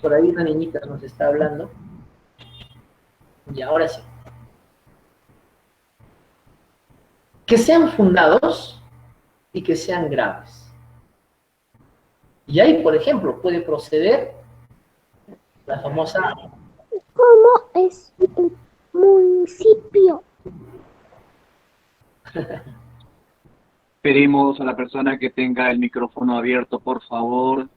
Speaker 3: Por ahí una niñita nos está hablando. Y ahora sí. Que sean fundados y que sean graves. Y ahí, por ejemplo, puede proceder la famosa...
Speaker 4: ¿Cómo es el municipio?
Speaker 2: Pedimos a la persona que tenga el micrófono abierto, por favor,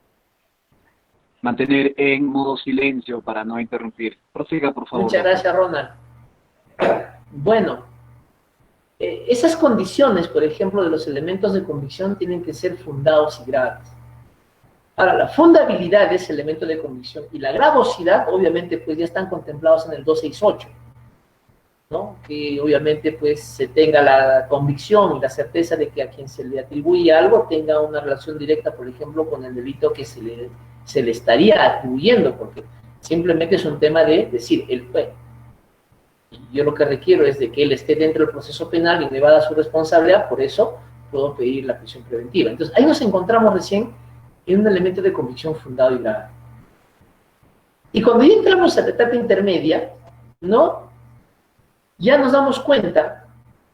Speaker 2: mantener en modo silencio para no interrumpir. Prosiga, por favor.
Speaker 3: Muchas gracias, Ronald. Bueno, esas condiciones, por ejemplo, de los elementos de convicción tienen que ser fundados y graves. Ahora, la fundabilidad de ese elemento de convicción y la gravosidad, obviamente, pues ya están contemplados en el 268, ¿no? Que obviamente, pues, se tenga la convicción y la certeza de que a quien se le atribuye algo tenga una relación directa, por ejemplo, con el delito que se le estaría atribuyendo, porque simplemente es un tema de decir, él fue. Yo lo que requiero es de que él esté dentro del proceso penal y me va a dar su responsabilidad, por eso puedo pedir la prisión preventiva. Entonces, ahí nos encontramos recién en un elemento de convicción fundado y grave. Y cuando ya entramos a la etapa intermedia, ¿no? Ya nos damos cuenta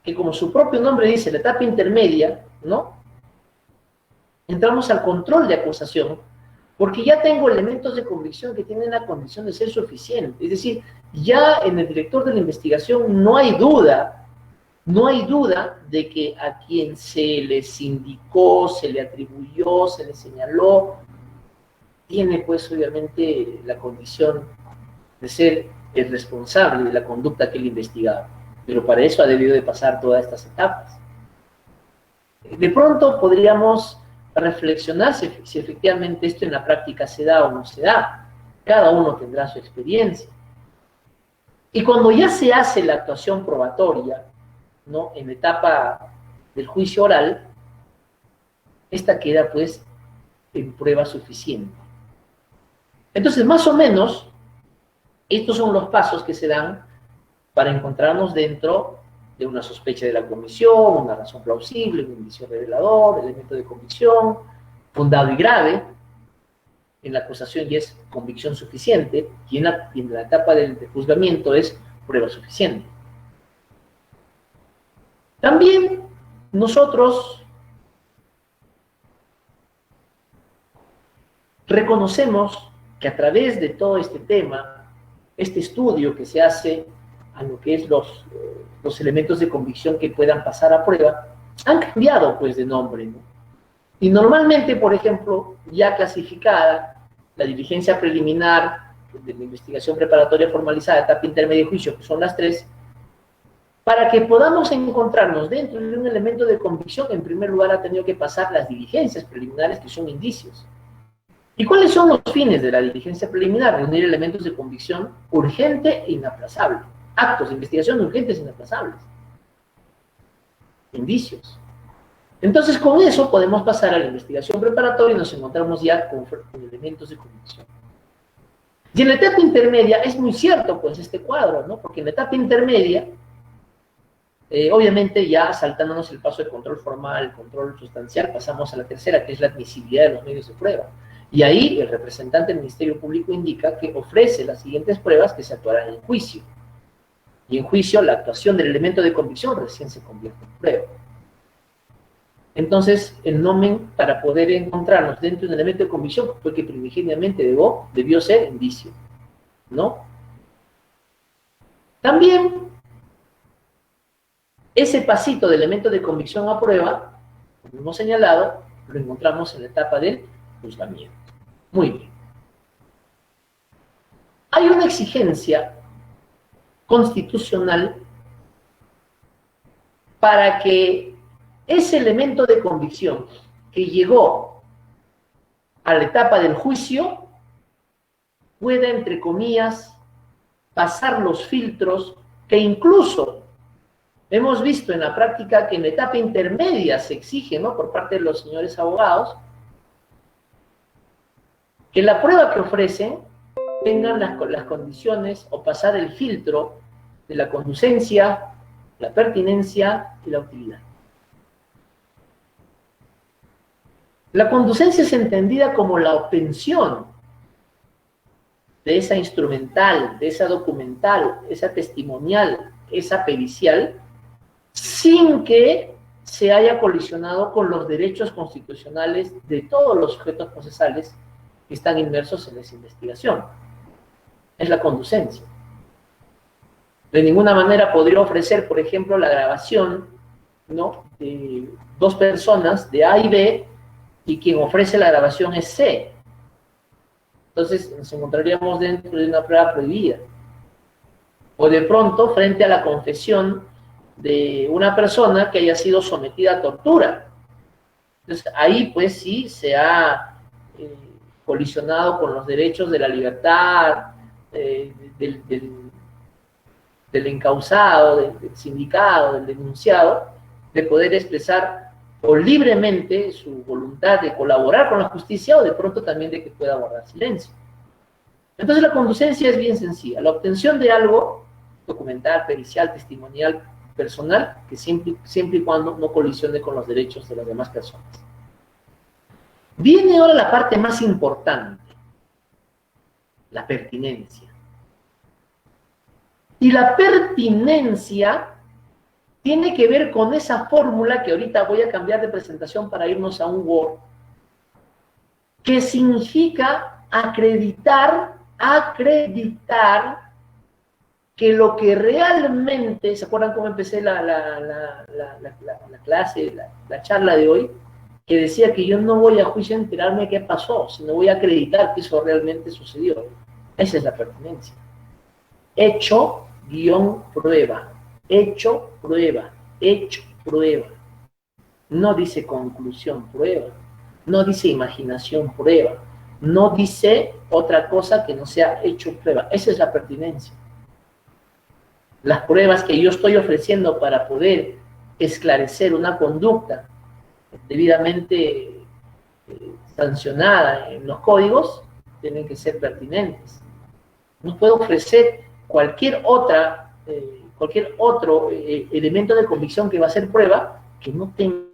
Speaker 3: que, como su propio nombre dice, la etapa intermedia, ¿no? Entramos al control de acusación, porque ya tengo elementos de convicción que tienen la condición de ser suficiente. Es decir, ya en el director de la investigación no hay duda de que a quien se les indicó, se le atribuyó, se le señaló, tiene pues obviamente la condición de ser el responsable de la conducta que él investigaba. Pero para eso ha debido de pasar todas estas etapas. De pronto podríamos reflexionar si efectivamente esto en la práctica se da o no se da. Cada uno tendrá su experiencia. Y cuando ya se hace la actuación probatoria, ¿no? En la etapa del juicio oral, esta queda pues en prueba suficiente. Entonces, más o menos, estos son los pasos que se dan para encontrarnos dentro de una sospecha de la comisión, una razón plausible, un indicio revelador, elemento de convicción, fundado y grave. En la acusación ya es convicción suficiente, y en la etapa del juzgamiento es prueba suficiente. También nosotros reconocemos que a través de todo este tema, este estudio que se hace a lo que es los elementos de convicción que puedan pasar a prueba, han cambiado pues de nombre, ¿no? Y normalmente, por ejemplo, ya clasificada, la diligencia preliminar de la investigación preparatoria formalizada, etapa intermedia y juicio, que son las tres, para que podamos encontrarnos dentro de un elemento de convicción, en primer lugar ha tenido que pasar las diligencias preliminares, que son indicios. ¿Y cuáles son los fines de la diligencia preliminar? Reunir elementos de convicción urgente e inaplazable. Actos de investigación urgentes e inaplazables. Indicios. Entonces, con eso podemos pasar a la investigación preparatoria y nos encontramos ya con elementos de convicción. Y en la etapa intermedia es muy cierto, pues, este cuadro, ¿no? Porque en la etapa intermedia, obviamente ya saltándonos el paso de control formal, control sustancial, pasamos a la tercera, que es la admisibilidad de los medios de prueba. Y ahí el representante del Ministerio Público indica que ofrece las siguientes pruebas que se actuarán en juicio. Y en juicio la actuación del elemento de convicción recién se convierte en prueba. Entonces, el nomen para poder encontrarnos dentro de un elemento de convicción fue que primigeniamente debió ser indicio, ¿no? También, ese pasito de elemento de convicción a prueba, como hemos señalado, lo encontramos en la etapa del juzgamiento. Muy bien. Hay una exigencia constitucional para que ese elemento de convicción que llegó a la etapa del juicio pueda, entre comillas, pasar los filtros que incluso hemos visto en la práctica que en la etapa intermedia se exige, ¿no?, por parte de los señores abogados, que la prueba que ofrecen tengan las condiciones o pasar el filtro de la conducencia, la pertinencia y la utilidad. La conducencia es entendida como la obtención de esa instrumental, de esa documental, esa testimonial, esa pericial, sin que se haya colisionado con los derechos constitucionales de todos los sujetos procesales que están inmersos en esa investigación. Es la conducencia. De ninguna manera podría ofrecer, por ejemplo, la grabación, ¿no?, de dos personas, de A y B, y quien ofrece la grabación es C. Entonces nos encontraríamos dentro de una prueba prohibida. O de pronto, frente a la confesión de una persona que haya sido sometida a tortura. Entonces ahí pues sí se ha colisionado con los derechos de la libertad, del encausado, del sindicado, del denunciado, de poder expresar o libremente su voluntad de colaborar con la justicia, o de pronto también de que pueda guardar silencio. Entonces la conducencia es bien sencilla, la obtención de algo documental, pericial, testimonial, personal, que siempre y cuando no colisione con los derechos de las demás personas. Viene ahora la parte más importante, la pertinencia. Y la pertinencia tiene que ver con esa fórmula que ahorita voy a cambiar de presentación para irnos a un Word, que significa acreditar que lo que realmente, ¿se acuerdan cómo empecé la clase, la charla de hoy? Que decía que yo no voy a juicio a enterarme qué pasó, sino voy a acreditar que eso realmente sucedió. Esa es la pertinencia. Hecho, guión, prueba. Hecho, prueba. Hecho, prueba. No dice conclusión, prueba. No dice imaginación, prueba. No dice otra cosa que no sea hecho, prueba. Esa es la pertinencia. Las pruebas que yo estoy ofreciendo para poder esclarecer una conducta debidamente sancionada en los códigos tienen que ser pertinentes. No puedo ofrecer cualquier otro elemento de convicción que va a ser prueba que no tenga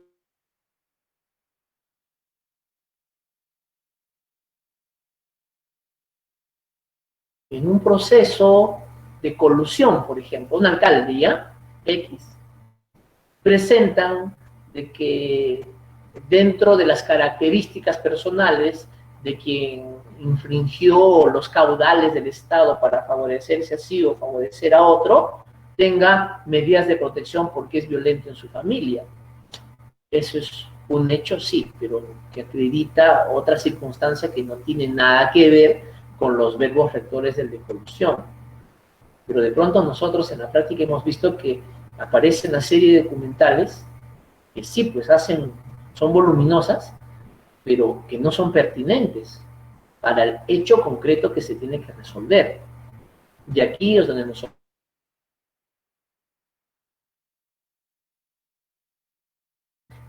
Speaker 3: en un proceso de colusión, por ejemplo, un alcalde, ¿ya? X, presentan de que dentro de las características personales de quien infringió los caudales del Estado para favorecerse así o favorecer a otro, tenga medidas de protección porque es violento en su familia. Eso es un hecho, sí, pero que acredita otra circunstancia que no tiene nada que ver con los verbos rectores del de colusión. Pero de pronto nosotros en la práctica hemos visto que aparece una serie de documentales que sí, pues son voluminosas, pero que no son pertinentes para el hecho concreto que se tiene que resolver. Y aquí es donde nosotros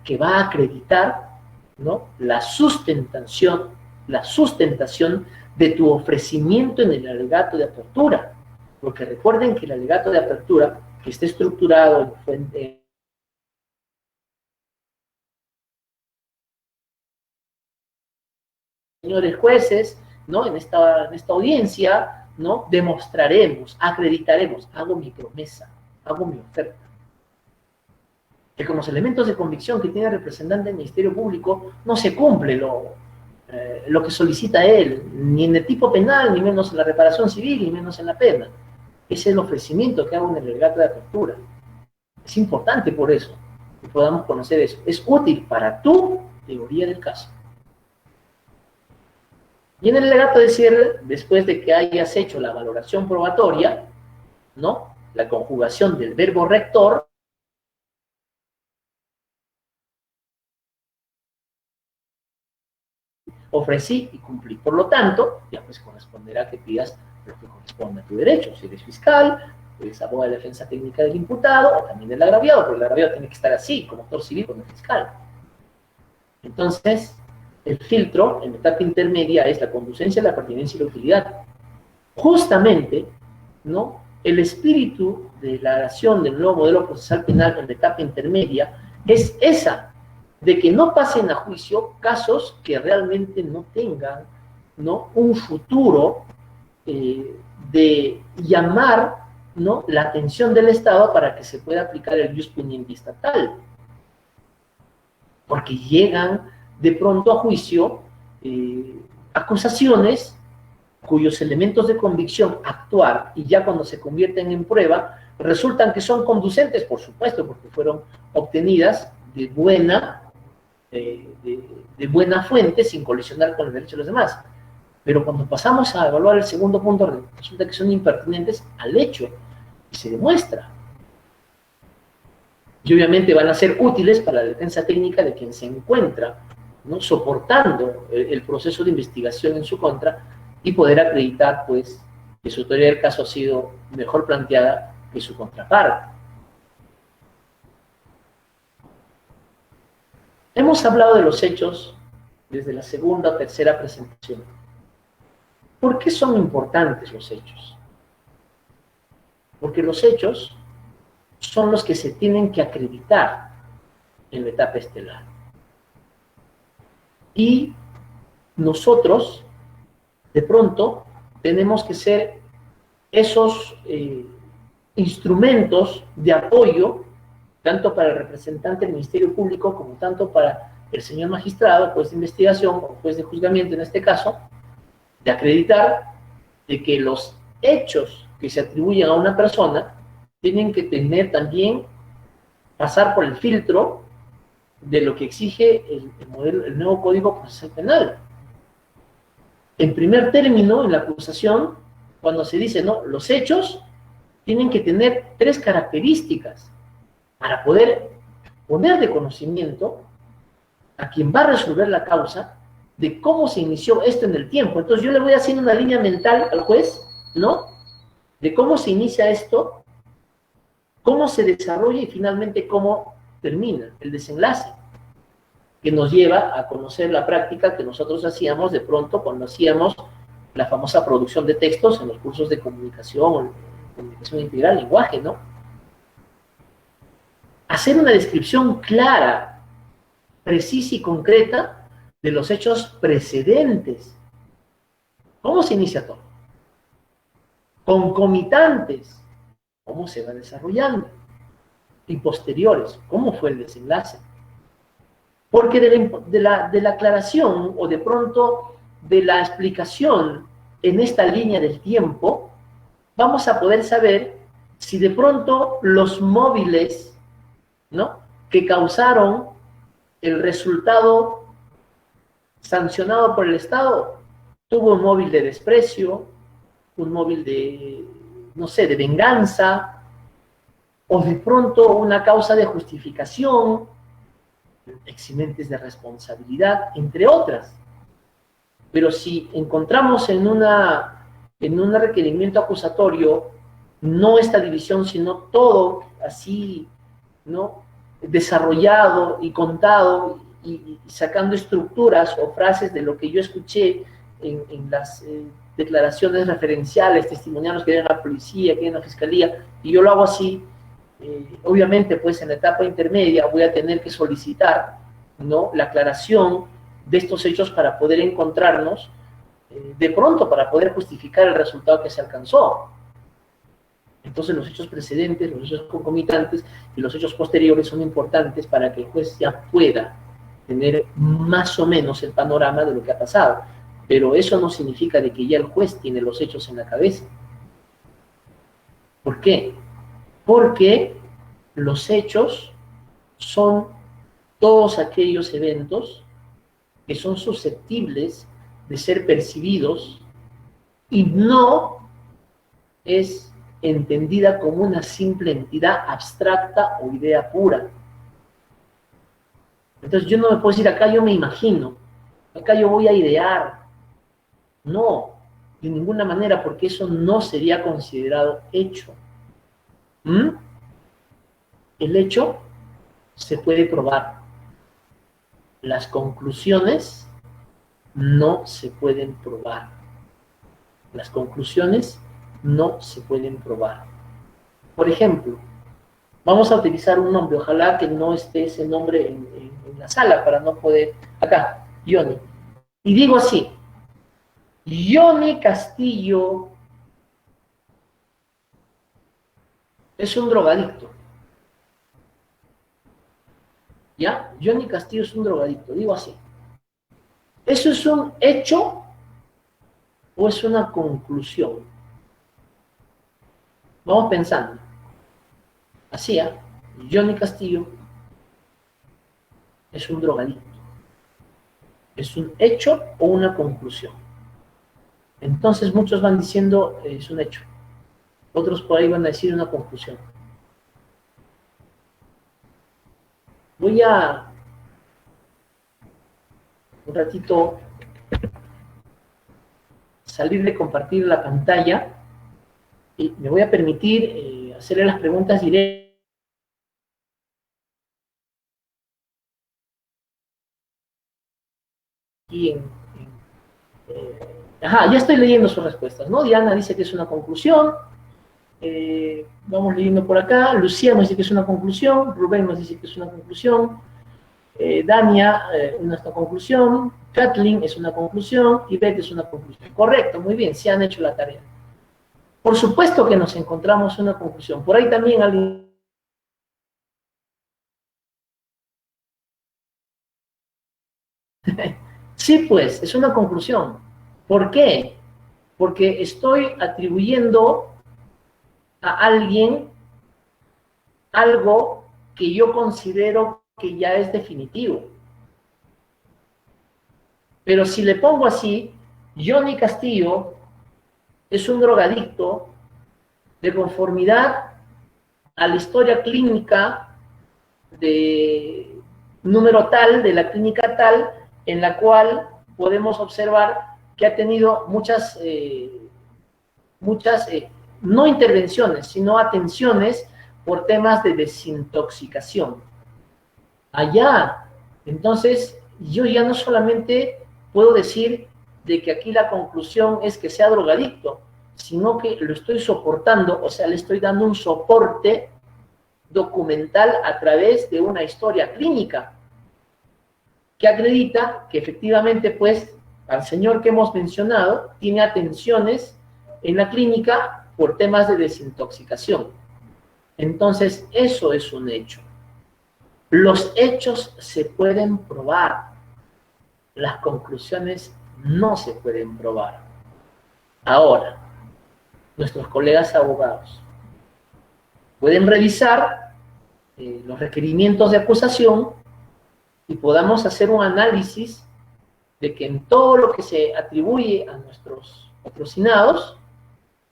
Speaker 3: que va a acreditar, ¿no?, la sustentación de tu ofrecimiento en el alegato de apertura. Porque recuerden que el alegato de apertura, que está estructurado en fuente señores jueces, ¿no?, en esta audiencia, ¿no?, demostraremos, acreditaremos, hago mi promesa, hago mi oferta. Que con los elementos de convicción que tiene el representante del Ministerio Público no se cumple lo que solicita él, ni en el tipo penal, ni menos en la reparación civil, ni menos en la pena. Ese es el ofrecimiento que hago en el alegato de apertura. Es importante por eso, que podamos conocer eso. Es útil para tu teoría del caso. Y en el alegato de cierre, después de que hayas hecho la valoración probatoria, ¿no?, la conjugación del verbo rector, ofrecí y cumplí. Por lo tanto, ya pues corresponderá que pidas lo que corresponde a tu derecho. Si eres fiscal, eres abogado de defensa técnica del imputado o también del agraviado, porque el agraviado tiene que estar así, como actor civil, como fiscal. Entonces, el filtro en la etapa intermedia es la conducencia, la pertinencia y la utilidad. Justamente, ¿no?, el espíritu de la acción del nuevo modelo procesal penal en la etapa intermedia es esa, de que no pasen a juicio casos que realmente no tengan, ¿no?, un futuro de llamar, ¿no?, la atención del Estado para que se pueda aplicar el ius puniendi estatal. Porque llegan de pronto a juicio acusaciones cuyos elementos de convicción actuar y ya cuando se convierten en prueba resultan que son conducentes, por supuesto, porque fueron obtenidas de buena fuente sin colisionar con los derechos de los demás. Pero cuando pasamos a evaluar el segundo punto, resulta que son impertinentes al hecho y se demuestra. Y obviamente van a ser útiles para la defensa técnica de quien se encuentra, ¿no?, soportando el proceso de investigación en su contra y poder acreditar, pues, que su teoría del caso ha sido mejor planteada que su contraparte. Hemos hablado de los hechos desde la segunda o tercera presentación. ¿Por qué son importantes los hechos? Porque los hechos son los que se tienen que acreditar en la etapa estelar. Y nosotros, de pronto, tenemos que ser esos instrumentos de apoyo, tanto para el representante del Ministerio Público como tanto para el señor magistrado, juez de investigación o juez de juzgamiento en este caso, de acreditar de que los hechos que se atribuyen a una persona tienen que tener también, pasar por el filtro de lo que exige el nuevo Código Procesal Penal. En primer término, en la acusación, cuando se dice, no, los hechos tienen que tener 3 características para poder poner de conocimiento a quien va a resolver la causa de cómo se inició esto en el tiempo. Entonces yo le voy haciendo una línea mental al juez, ¿no?, de cómo se inicia esto, cómo se desarrolla y finalmente cómo termina el desenlace, que nos lleva a conocer la práctica que nosotros hacíamos de pronto cuando hacíamos la famosa producción de textos en los cursos de comunicación integral, lenguaje, ¿no? Hacer una descripción clara, precisa y concreta de los hechos precedentes. ¿Cómo se inicia todo? Concomitantes, ¿cómo se va desarrollando? Y posteriores, ¿cómo fue el desenlace? Porque de la aclaración o de pronto de la explicación en esta línea del tiempo, vamos a poder saber si de pronto los móviles, ¿no?, que causaron el resultado sancionado por el Estado, tuvo un móvil de desprecio, un móvil de, no sé, de venganza, o de pronto una causa de justificación, eximentes de responsabilidad, entre otras. Pero si encontramos en un requerimiento acusatorio no esta división, sino todo así, ¿no?, desarrollado y contado y sacando estructuras o frases de lo que yo escuché en las declaraciones referenciales, testimoniales que dieron la policía, que dieron la fiscalía, y yo lo hago así, obviamente pues en la etapa intermedia voy a tener que solicitar, ¿no?, la aclaración de estos hechos para poder encontrarnos de pronto, para poder justificar el resultado que se alcanzó. Entonces los hechos precedentes, los hechos concomitantes y los hechos posteriores son importantes para que el juez ya pueda tener más o menos el panorama de lo que ha pasado. Pero eso no significa de que ya el juez tiene los hechos en la cabeza. ¿Por qué? Porque los hechos son todos aquellos eventos que son susceptibles de ser percibidos y no es entendida como una simple entidad abstracta o idea pura. Entonces yo no me puedo decir, acá yo me imagino, acá yo voy a idear. No, de ninguna manera, porque eso no sería considerado hecho. El hecho se puede probar. Las conclusiones no se pueden probar. Las conclusiones no se pueden probar. Por ejemplo, vamos a utilizar un nombre, ojalá que no esté ese nombre en la sala para no poder... Acá, Johnny. Y digo así, Johnny Castillo es un drogadicto. ¿Ya? Johnny Castillo es un drogadicto, digo así. ¿Eso es un hecho o es una conclusión? Vamos pensando. Así, ¿eh? Johnny Castillo es un drogadicto. ¿Es un hecho o una conclusión? Entonces muchos van diciendo es un hecho. Otros por ahí van a decir una conclusión. Voy a un ratito salir de compartir la pantalla y me voy a permitir hacerle las preguntas directas. Aquí ajá, ya estoy leyendo sus respuestas, ¿no? Diana dice que es una conclusión. Vamos leyendo por acá. Lucía nos dice que es una conclusión. Rubén nos dice que es una conclusión. Dania, una conclusión. Kathleen es una conclusión. Y Beth es una conclusión. Correcto, muy bien, se han hecho la tarea. Por supuesto que nos encontramos una conclusión. Por ahí también alguien... Sí, pues, es una conclusión. ¿Por qué? Porque estoy atribuyendo a alguien algo que yo considero que ya es definitivo. Pero si le pongo así, Johnny Castillo es un drogadicto de conformidad a la historia clínica de número tal, de la clínica tal, en la cual podemos observar que ha tenido muchas no intervenciones, sino atenciones por temas de desintoxicación. Allá, entonces, yo ya no solamente puedo decir de que aquí la conclusión es que sea drogadicto, sino que lo estoy soportando, o sea, le estoy dando un soporte documental a través de una historia clínica que acredita que efectivamente, pues, al señor que hemos mencionado tiene atenciones en la clínica por temas de desintoxicación. Entonces, eso es un hecho. Los hechos se pueden probar, las conclusiones no se pueden probar. Ahora, nuestros colegas abogados pueden revisar los requerimientos de acusación y podamos hacer un análisis de que en todo lo que se atribuye a nuestros patrocinados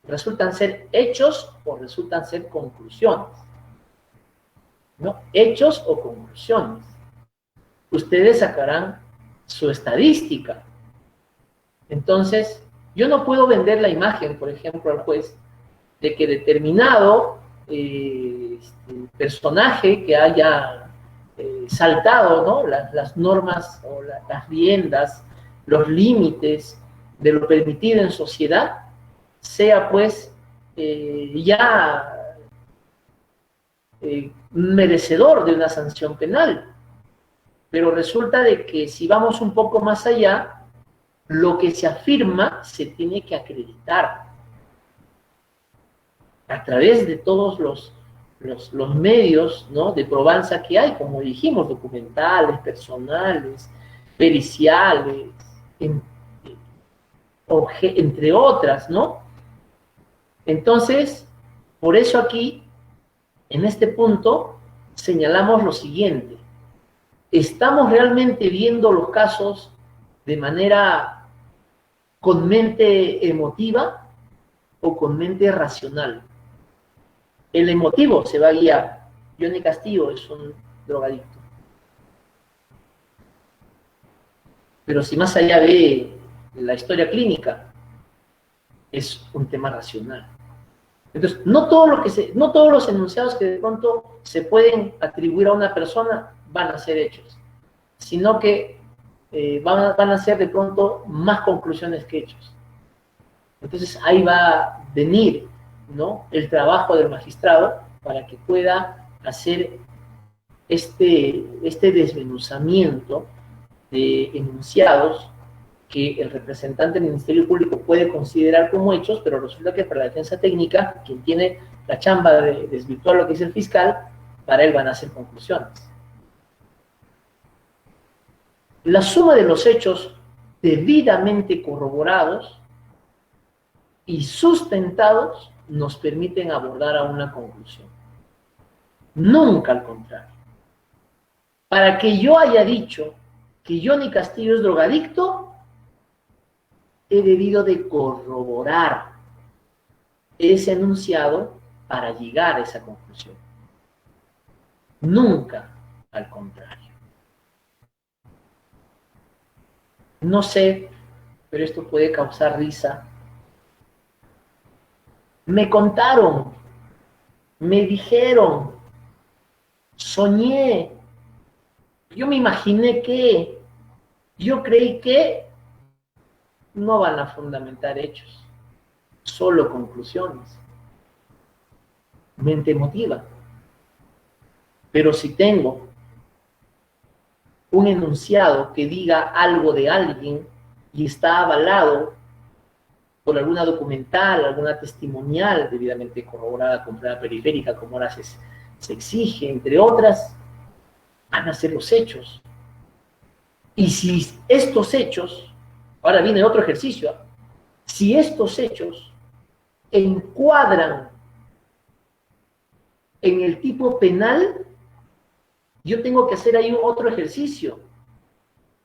Speaker 3: resultan ser hechos o resultan ser conclusiones. ¿No? Hechos o conclusiones. Ustedes sacarán su estadística. Entonces, yo no puedo vender la imagen, por ejemplo, al juez, de que determinado personaje que haya saltado, ¿no?, las normas o las riendas, los límites de lo permitido en sociedad, sea pues merecedor de una sanción penal. Pero resulta de que si vamos un poco más allá, lo que se afirma se tiene que acreditar a través de todos los medios, ¿no?, de probanza que hay, como dijimos, documentales, personales, periciales, entre otras, ¿no? Entonces, por eso aquí, en este punto, señalamos lo siguiente. ¿Estamos realmente viendo los casos de manera con mente emotiva o con mente racional? El emotivo se va a guiar. Johnny Castillo es un drogadicto. Pero si más allá ve la historia clínica, es un tema racional. Entonces, no todos los enunciados que de pronto se pueden atribuir a una persona van a ser hechos, sino que van a ser de pronto más conclusiones que hechos. Entonces, ahí va a venir ¿no?, el trabajo del magistrado para que pueda hacer este desmenuzamiento de enunciados que el representante del Ministerio Público puede considerar como hechos, pero resulta que para la defensa técnica, quien tiene la chamba de desvirtuar lo que dice el fiscal, para él van a ser conclusiones. La suma de los hechos debidamente corroborados y sustentados nos permiten abordar a una conclusión. Nunca al contrario. Para que yo haya dicho que Johnny Castillo es drogadicto, he debido de corroborar ese enunciado para llegar a esa conclusión. Nunca al contrario. No sé, pero esto puede causar risa. Me contaron, me dijeron, soñé, yo me imaginé que, yo creí que, no van a fundamentar hechos, solo conclusiones. Mente emotiva. Pero si tengo un enunciado que diga algo de alguien y está avalado por alguna documental, alguna testimonial debidamente corroborada con prueba periférica, como ahora se exige, entre otras, van a ser los hechos. Y si estos hechos, ahora viene otro ejercicio, si estos hechos encuadran en el tipo penal, yo tengo que hacer ahí otro ejercicio,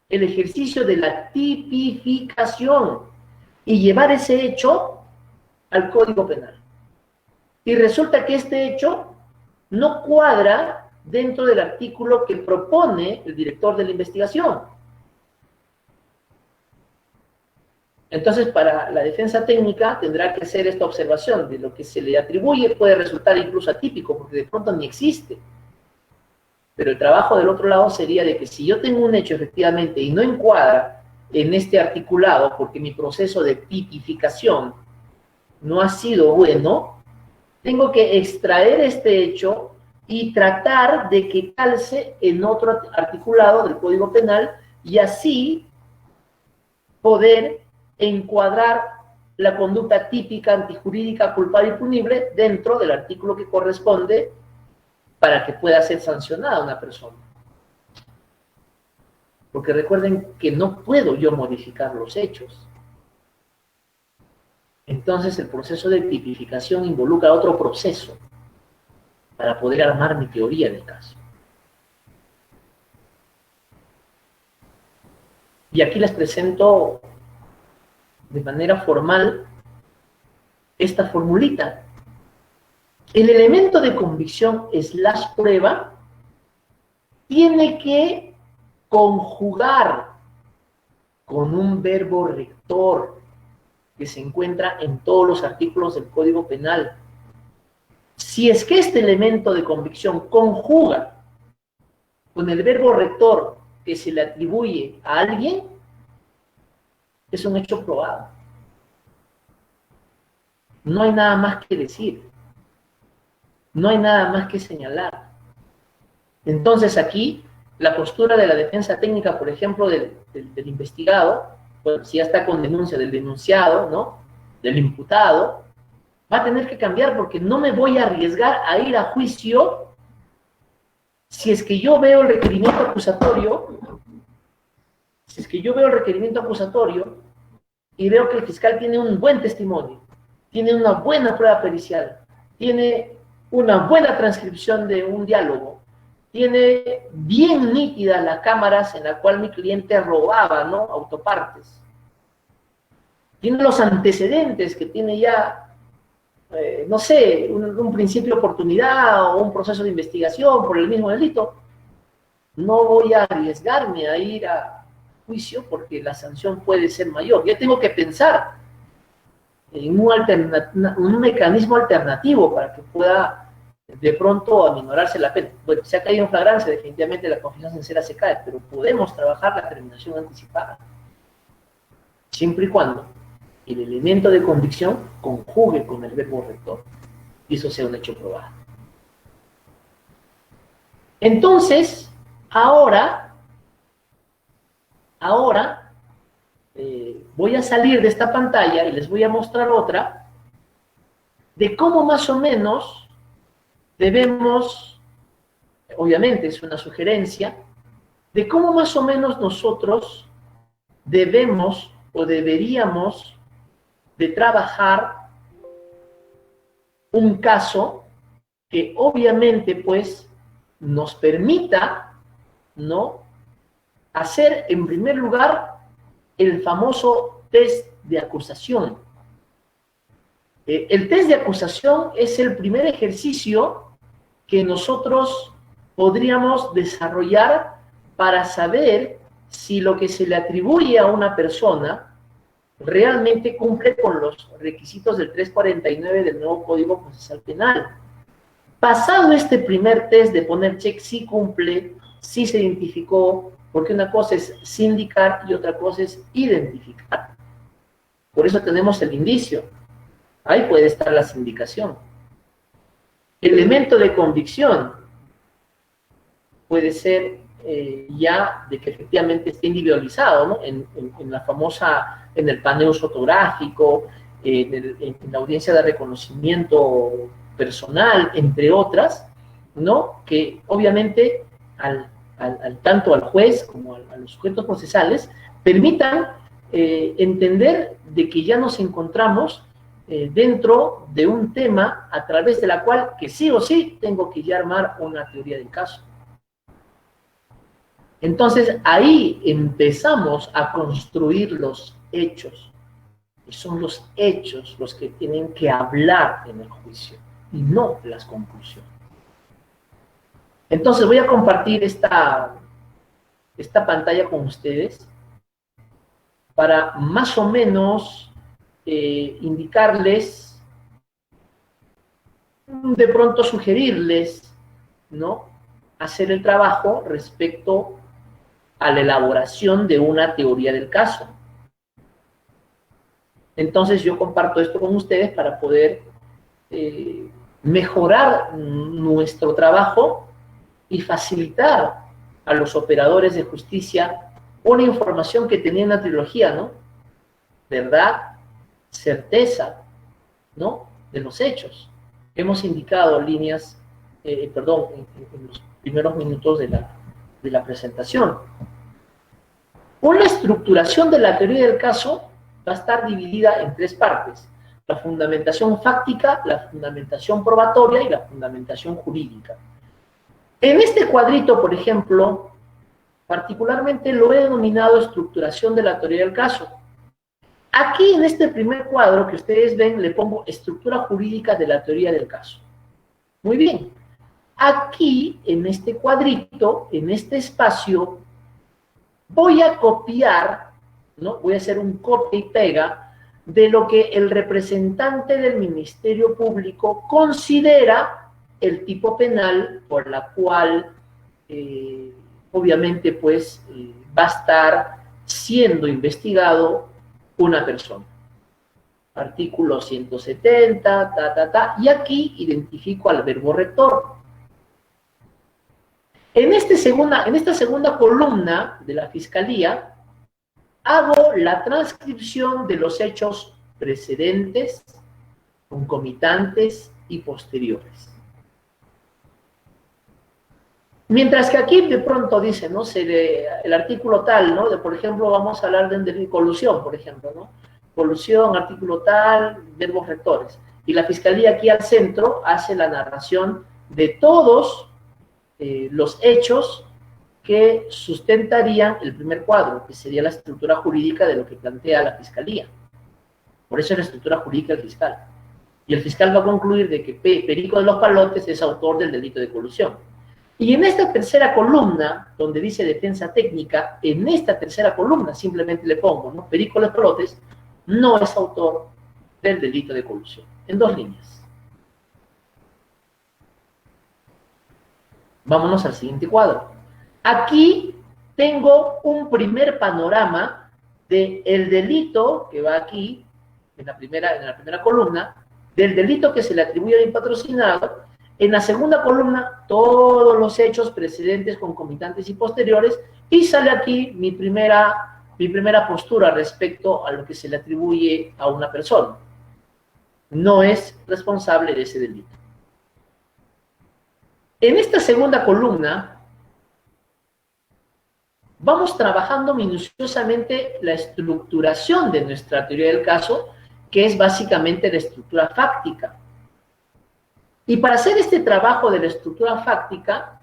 Speaker 3: el ejercicio de la tipificación y llevar ese hecho al Código Penal. Y resulta que este hecho no cuadra dentro del artículo que propone el director de la investigación. Entonces, para la defensa técnica tendrá que hacer esta observación de lo que se le atribuye puede resultar incluso atípico, porque de pronto ni existe. Pero el trabajo del otro lado sería de que si yo tengo un hecho efectivamente y no encuadra en este articulado, porque mi proceso de tipificación no ha sido bueno, tengo que extraer este hecho y tratar de que calce en otro articulado del Código Penal y así poder encuadrar la conducta típica, antijurídica, culpable y punible dentro del artículo que corresponde para que pueda ser sancionada una persona. Porque recuerden que no puedo yo modificar los hechos. Entonces el proceso de tipificación involucra otro proceso para poder armar mi teoría del caso. Y aquí les presento de manera formal esta formulita. El elemento de convicción / prueba tiene que conjugar con un verbo rector que se encuentra en todos los artículos del Código Penal. Si es que este elemento de convicción conjuga con el verbo rector que se le atribuye a alguien, es un hecho probado. No hay nada más que decir. No hay nada más que señalar. Entonces aquí, la postura de la defensa técnica, por ejemplo, del investigado, pues si ya está con denuncia del denunciado, ¿no?, del imputado, va a tener que cambiar porque no me voy a arriesgar a ir a juicio si es que yo veo el requerimiento acusatorio, y veo que el fiscal tiene un buen testimonio, tiene una buena prueba pericial, tiene una buena transcripción de un diálogo, tiene bien nítidas las cámaras en las cuales mi cliente robaba, ¿no?, autopartes, tiene los antecedentes que tiene ya, no sé, un principio de oportunidad o un proceso de investigación por el mismo delito. No voy a arriesgarme a ir a juicio porque la sanción puede ser mayor. Yo tengo que pensar en un mecanismo alternativo para que pueda de pronto aminorarse la pena. Bueno, se ha caído en flagrancia, definitivamente la confianza sincera se cae, pero podemos trabajar la terminación anticipada, siempre y cuando el elemento de convicción conjugue con el verbo rector y eso sea un hecho probado. Entonces, ahora voy a salir de esta pantalla y les voy a mostrar otra de cómo más o menos debemos, obviamente es una sugerencia, de cómo más o menos nosotros debemos o deberíamos de trabajar un caso que obviamente pues nos permita, ¿no?, hacer en primer lugar el famoso test de acusación. El test de acusación es el primer ejercicio que nosotros podríamos desarrollar para saber si lo que se le atribuye a una persona realmente cumple con los requisitos del 349 del nuevo Código Procesal Penal. Pasado este primer test de poner check, sí cumple, sí se identificó, porque una cosa es sindicar y otra cosa es identificar. Por eso tenemos el indicio. Ahí puede estar la sindicación. Elemento de convicción puede ser ya de que efectivamente esté individualizado, ¿no? En la famosa, en el paneo fotográfico, en la audiencia de reconocimiento personal, entre otras, ¿no? Que obviamente tanto al juez como a los sujetos procesales permitan entender de que ya nos encontramos dentro de un tema a través de la cual que sí o sí tengo que ya armar una teoría del caso. Entonces ahí empezamos a construir los hechos, y son los hechos los que tienen que hablar en el juicio y no las conclusiones. Entonces voy a compartir esta pantalla con ustedes para más o menos indicarles, de pronto sugerirles, ¿no?, hacer el trabajo respecto a la elaboración de una teoría del caso. Entonces yo comparto esto con ustedes para poder mejorar nuestro trabajo y facilitar a los operadores de justicia una información que tenía una trilogía, ¿no? Verdad, certeza, ¿no?, de los hechos. Hemos indicado líneas, en los primeros minutos de la presentación. Una estructuración de la teoría del caso va a estar dividida en tres partes: la fundamentación fáctica, la fundamentación probatoria y la fundamentación jurídica. En este cuadrito, por ejemplo, particularmente lo he denominado estructuración de la teoría del caso. Aquí, en este primer cuadro que ustedes ven, le pongo estructura jurídica de la teoría del caso. Muy bien. Aquí, en este cuadrito, en este espacio, voy a copiar, ¿no?, voy a hacer un copia y pega de lo que el representante del Ministerio Público considera el tipo penal por la cual, obviamente, pues, va a estar siendo investigado una persona. Artículo 170, y aquí identifico al verbo rector. En esta segunda columna de la Fiscalía, hago la transcripción de los hechos precedentes, concomitantes y posteriores. Mientras que aquí de pronto dice, ¿no?, el artículo tal, ¿no?, por ejemplo, vamos a hablar de colusión, por ejemplo, ¿no? Colusión, artículo tal, verbos rectores. Y la Fiscalía aquí al centro hace la narración de todos los hechos que sustentarían el primer cuadro, que sería la estructura jurídica de lo que plantea la Fiscalía. Por eso es la estructura jurídica del fiscal. Y el fiscal va a concluir de que Perico de los Palotes es autor del delito de colusión. Y en esta tercera columna, donde dice defensa técnica, en esta tercera columna simplemente le pongo, ¿no?, Perico de los Palotes no es autor del delito de colusión. En dos líneas. Vámonos al siguiente cuadro. Aquí tengo un primer panorama del delito que va aquí en la primera columna, del delito que se le atribuye al patrocinado. En la segunda columna, todos los hechos precedentes, concomitantes y posteriores, y sale aquí mi primera postura respecto a lo que se le atribuye a una persona. No es responsable de ese delito. En esta segunda columna, vamos trabajando minuciosamente la estructuración de nuestra teoría del caso, que es básicamente la estructura fáctica. Y para hacer este trabajo de la estructura fáctica,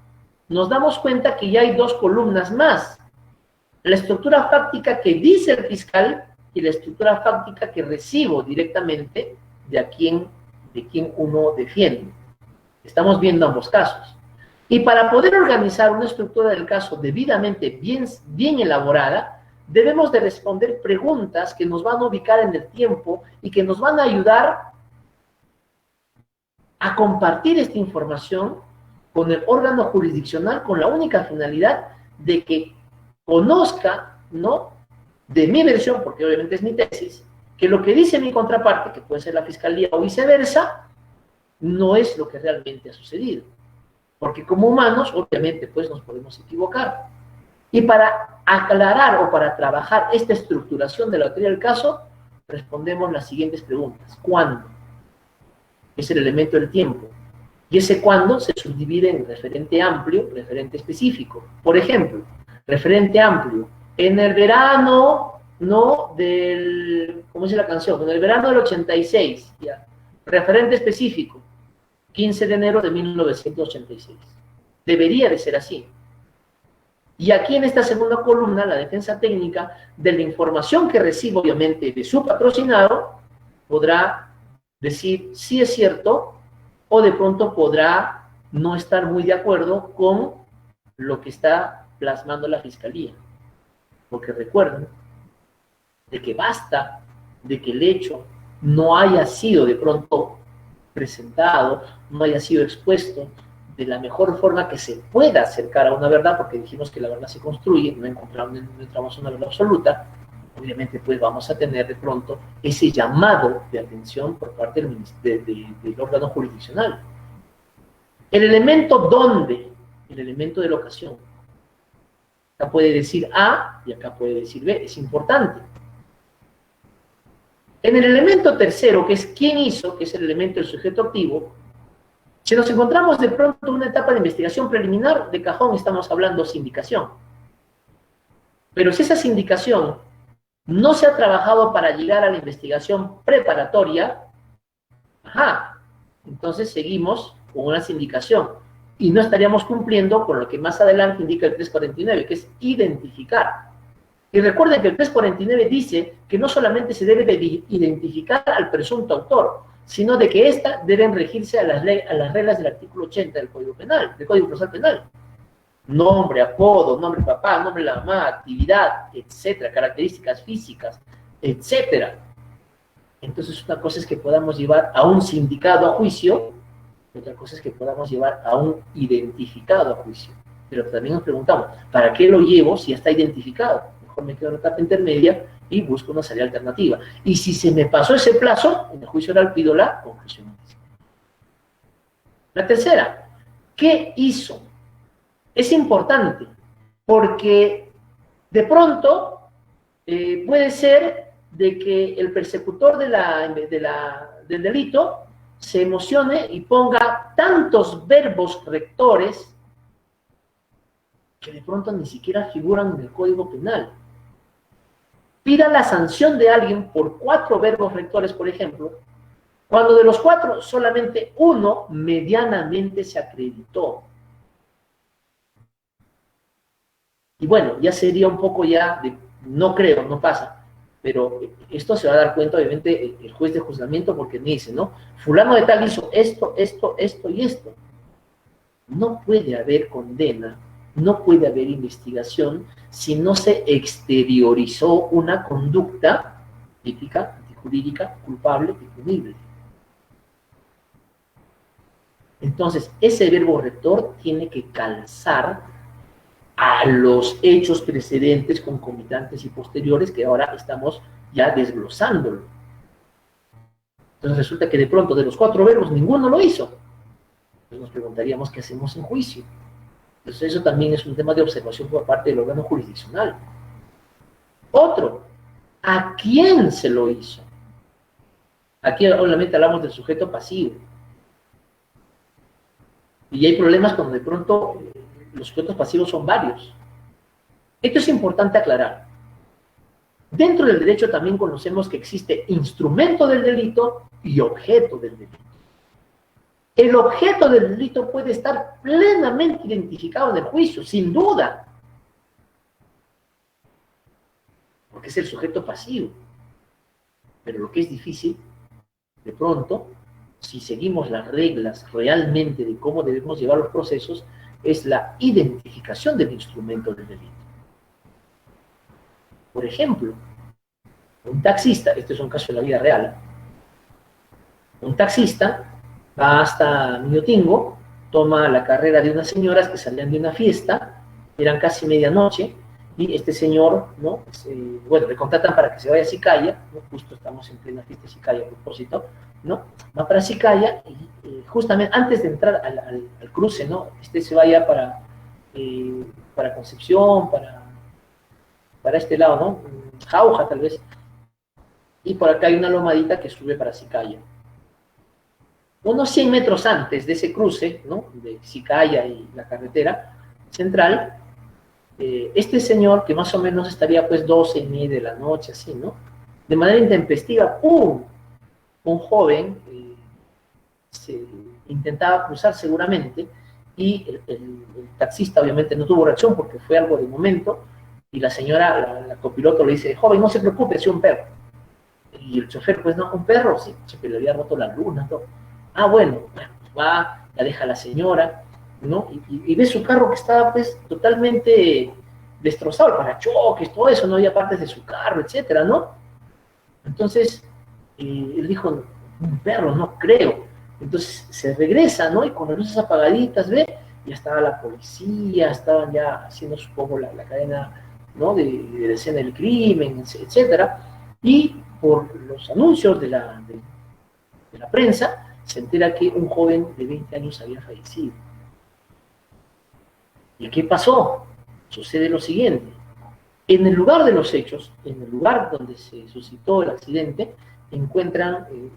Speaker 3: nos damos cuenta que ya hay dos columnas más. La estructura fáctica que dice el fiscal y la estructura fáctica que recibo directamente de quien uno defiende. Estamos viendo ambos casos. Y para poder organizar una estructura del caso debidamente bien elaborada, debemos de responder preguntas que nos van a ubicar en el tiempo y que nos van a ayudar a compartir esta información con el órgano jurisdiccional con la única finalidad de que conozca, ¿no?, de mi versión, porque obviamente es mi tesis, que lo que dice mi contraparte, que puede ser la fiscalía o viceversa, no es lo que realmente ha sucedido. Porque como humanos, obviamente, pues nos podemos equivocar. Y para aclarar o para trabajar esta estructuración de la teoría del caso, respondemos las siguientes preguntas. ¿Cuándo? Es el elemento del tiempo. Y ese cuándo se subdivide en referente amplio, referente específico. Por ejemplo, referente amplio. En el verano, ¿no?, ¿cómo dice la canción? En el verano del 86, ya. Referente específico, 15 de enero de 1986. Debería de ser así. Y aquí en esta segunda columna, la defensa técnica, de la información que recibo, obviamente, de su patrocinado, podrá decir si es cierto, o de pronto podrá no estar muy de acuerdo con lo que está plasmando la fiscalía. Porque recuerden de que basta de que el hecho no haya sido de pronto presentado, no haya sido expuesto de la mejor forma que se pueda acercar a una verdad, porque dijimos que la verdad se construye, no encontramos una verdad absoluta. Obviamente pues vamos a tener de pronto ese llamado de atención por parte del órgano jurisdiccional. El elemento ¿dónde? El elemento de la ocasión. Acá puede decir A y acá puede decir B, es importante. En el elemento tercero, que es quién hizo, que es el elemento del sujeto activo, si nos encontramos de pronto en una etapa de investigación preliminar, de cajón estamos hablando sindicación. Pero si esa sindicación no se ha trabajado para llegar a la investigación preparatoria, entonces seguimos con una sindicación y no estaríamos cumpliendo con lo que más adelante indica el 349, que es identificar. Y recuerden que el 349 dice que no solamente se debe de identificar al presunto autor, sino de que ésta deben regirse a las reglas del artículo 80 del Código Penal, del Código Procesal Penal. Nombre, apodo, nombre de papá, nombre de la mamá, actividad, etcétera, características físicas, etcétera. Entonces, una cosa es que podamos llevar a un sindicado a juicio, y otra cosa es que podamos llevar a un identificado a juicio. Pero también nos preguntamos, ¿para qué lo llevo si ya está identificado? Mejor me quedo en la etapa intermedia y busco una salida alternativa. Y si se me pasó ese plazo, en el juicio oral pido la conclusión. La tercera, ¿qué hizo? Es importante, porque de pronto puede ser de que el persecutor del delito se emocione y ponga tantos verbos rectores que de pronto ni siquiera figuran en el Código Penal. Pida la sanción de alguien por 4 verbos rectores, por ejemplo, cuando de los 4 solamente uno medianamente se acreditó. Y bueno, ya sería un poco ya de, no creo, no pasa, pero esto se va a dar cuenta obviamente el juez de juzgamiento, porque me dice, ¿no? Fulano de tal hizo esto, esto, esto y esto. No puede haber condena, no puede haber investigación si no se exteriorizó una conducta ética, antijurídica, culpable y punible. Entonces, ese verbo rector tiene que calzar a los hechos precedentes, concomitantes y posteriores, que ahora estamos ya desglosándolo. Entonces resulta que de pronto de los 4 verbos ninguno lo hizo. Entonces nos preguntaríamos qué hacemos en juicio. Entonces eso también es un tema de observación por parte del órgano jurisdiccional. Otro, ¿a quién se lo hizo? Aquí obviamente hablamos del sujeto pasivo. Y hay problemas cuando de pronto los sujetos pasivos son varios. Esto es importante aclarar. Dentro del derecho también conocemos que existe instrumento del delito y objeto del delito. El objeto del delito puede estar plenamente identificado en el juicio, sin duda, porque es el sujeto pasivo. Pero lo que es difícil, de pronto, si seguimos las reglas realmente de cómo debemos llevar los procesos, es la identificación del instrumento del delito. Por ejemplo, un taxista, este es un caso de la vida real, un taxista va hasta Miotingo, toma la carrera de unas señoras que salían de una fiesta, eran casi medianoche, y este señor, ¿no? Bueno, le contratan para que se vaya a Sicaya, ¿no? Justo estamos en plena fiesta de Sicaya a propósito, ¿no? Va para Sicaya y justamente antes de entrar al cruce, ¿no? Se vaya para Concepción, para este lado, ¿no? Jauja tal vez, y por acá hay una lomadita que sube para Sicaya. Unos 100 metros antes de ese cruce, ¿no? De Sicaya y la carretera central, este señor, que más o menos estaría pues 12:30 de la noche, así, ¿no? De manera intempestiva, ¡pum! Un joven se intentaba cruzar seguramente, y el taxista obviamente no tuvo reacción porque fue algo de momento, y la señora, la copiloto le dice, joven, no se preocupe, es un perro. Y el chofer, pues no, un perro, sí, pero le había roto la luna, todo. Ah, bueno, pues va, la deja la señora, ¿no? Y ve su carro que estaba pues totalmente destrozado, el parachoques, todo eso, no había partes de su carro, etcétera, ¿no? Entonces, él dijo, un perro, no creo. Entonces se regresa, ¿no? Y con las luces apagaditas, ve, ya estaba la policía, estaban ya haciendo, supongo, la cadena, ¿no? De la escena del crimen, etcétera. Y por los anuncios de la prensa, se entera que un joven de 20 años había fallecido. ¿Y qué pasó? Sucede lo siguiente. En el lugar de los hechos, en el lugar donde se suscitó el accidente, encuentran el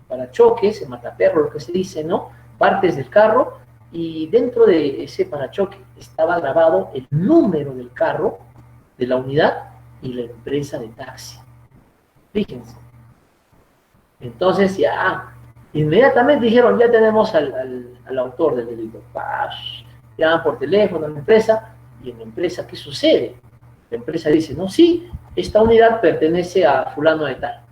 Speaker 3: parachoques, el mataperro, lo que se dice, ¿no? Partes del carro, y dentro de ese parachoque estaba grabado el número del carro, de la unidad y la empresa de taxi. Fíjense. Entonces ya, inmediatamente dijeron, ya tenemos al autor del delito. Llaman por teléfono a la empresa, y en la empresa, ¿qué sucede? La empresa dice, no, sí, esta unidad pertenece a fulano de tal.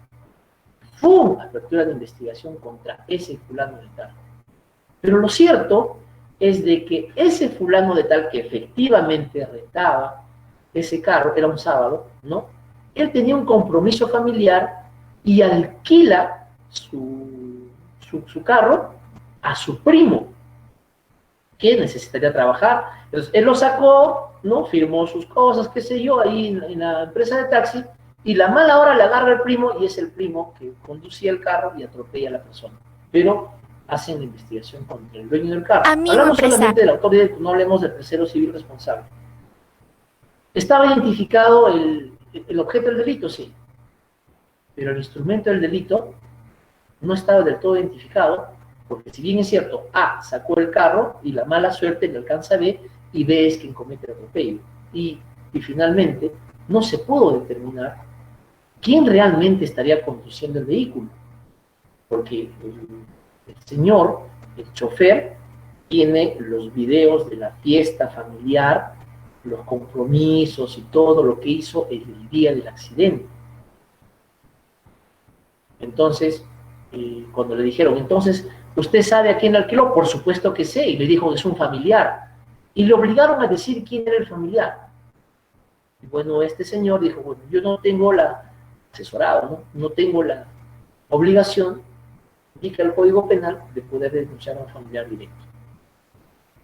Speaker 3: ¡Fum! Apertura de investigación contra ese fulano de tal. Pero lo cierto es de que ese fulano de tal que efectivamente rentaba ese carro, era un sábado, ¿no? Él tenía un compromiso familiar y alquila su carro a su primo, que necesitaría trabajar. Entonces, él lo sacó, ¿no? Firmó sus cosas, qué sé yo, ahí en la empresa de taxi, y la mala hora le agarra el primo, y es el primo que conducía el carro y atropella a la persona. Pero hacen la investigación contra el dueño del carro. Hablamos solamente del autor directo, no hablemos del tercero civil responsable. ¿Estaba identificado el objeto del delito? Sí. Pero el instrumento del delito no estaba del todo identificado, porque si bien es cierto, A sacó el carro y la mala suerte le alcanza a B, y B es quien comete el atropello. Y finalmente no se pudo determinar quién realmente estaría conduciendo el vehículo, porque el señor, el chofer, tiene los videos de la fiesta familiar, los compromisos y todo lo que hizo el día del accidente. Entonces, cuando le dijeron, entonces, ¿usted sabe a quién alquiló? Por supuesto que sé, y le dijo, es un familiar. Y le obligaron a decir quién era el familiar. Y bueno, este señor dijo, bueno, yo no tengo asesorado, ¿no? No tengo la obligación, indica el Código Penal, de poder denunciar a un familiar directo.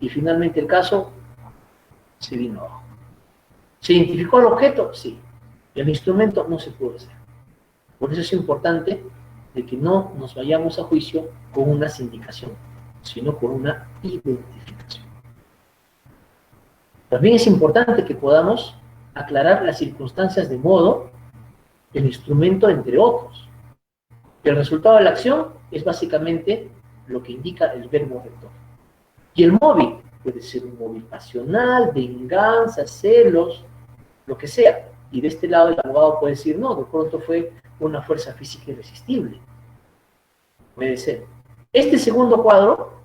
Speaker 3: Y finalmente el caso se vino abajo. ¿Se identificó el objeto? Sí. El instrumento no se pudo hacer. Por eso es importante de que no nos vayamos a juicio con una sindicación, sino con una identificación. También es importante que podamos aclarar las circunstancias de modo, el instrumento, entre otros. El resultado de la acción es básicamente lo que indica el verbo rector. Y el móvil puede ser un móvil pasional, venganza, celos, lo que sea. Y de este lado el abogado puede decir, no, de pronto fue una fuerza física irresistible. Puede ser. Este segundo cuadro,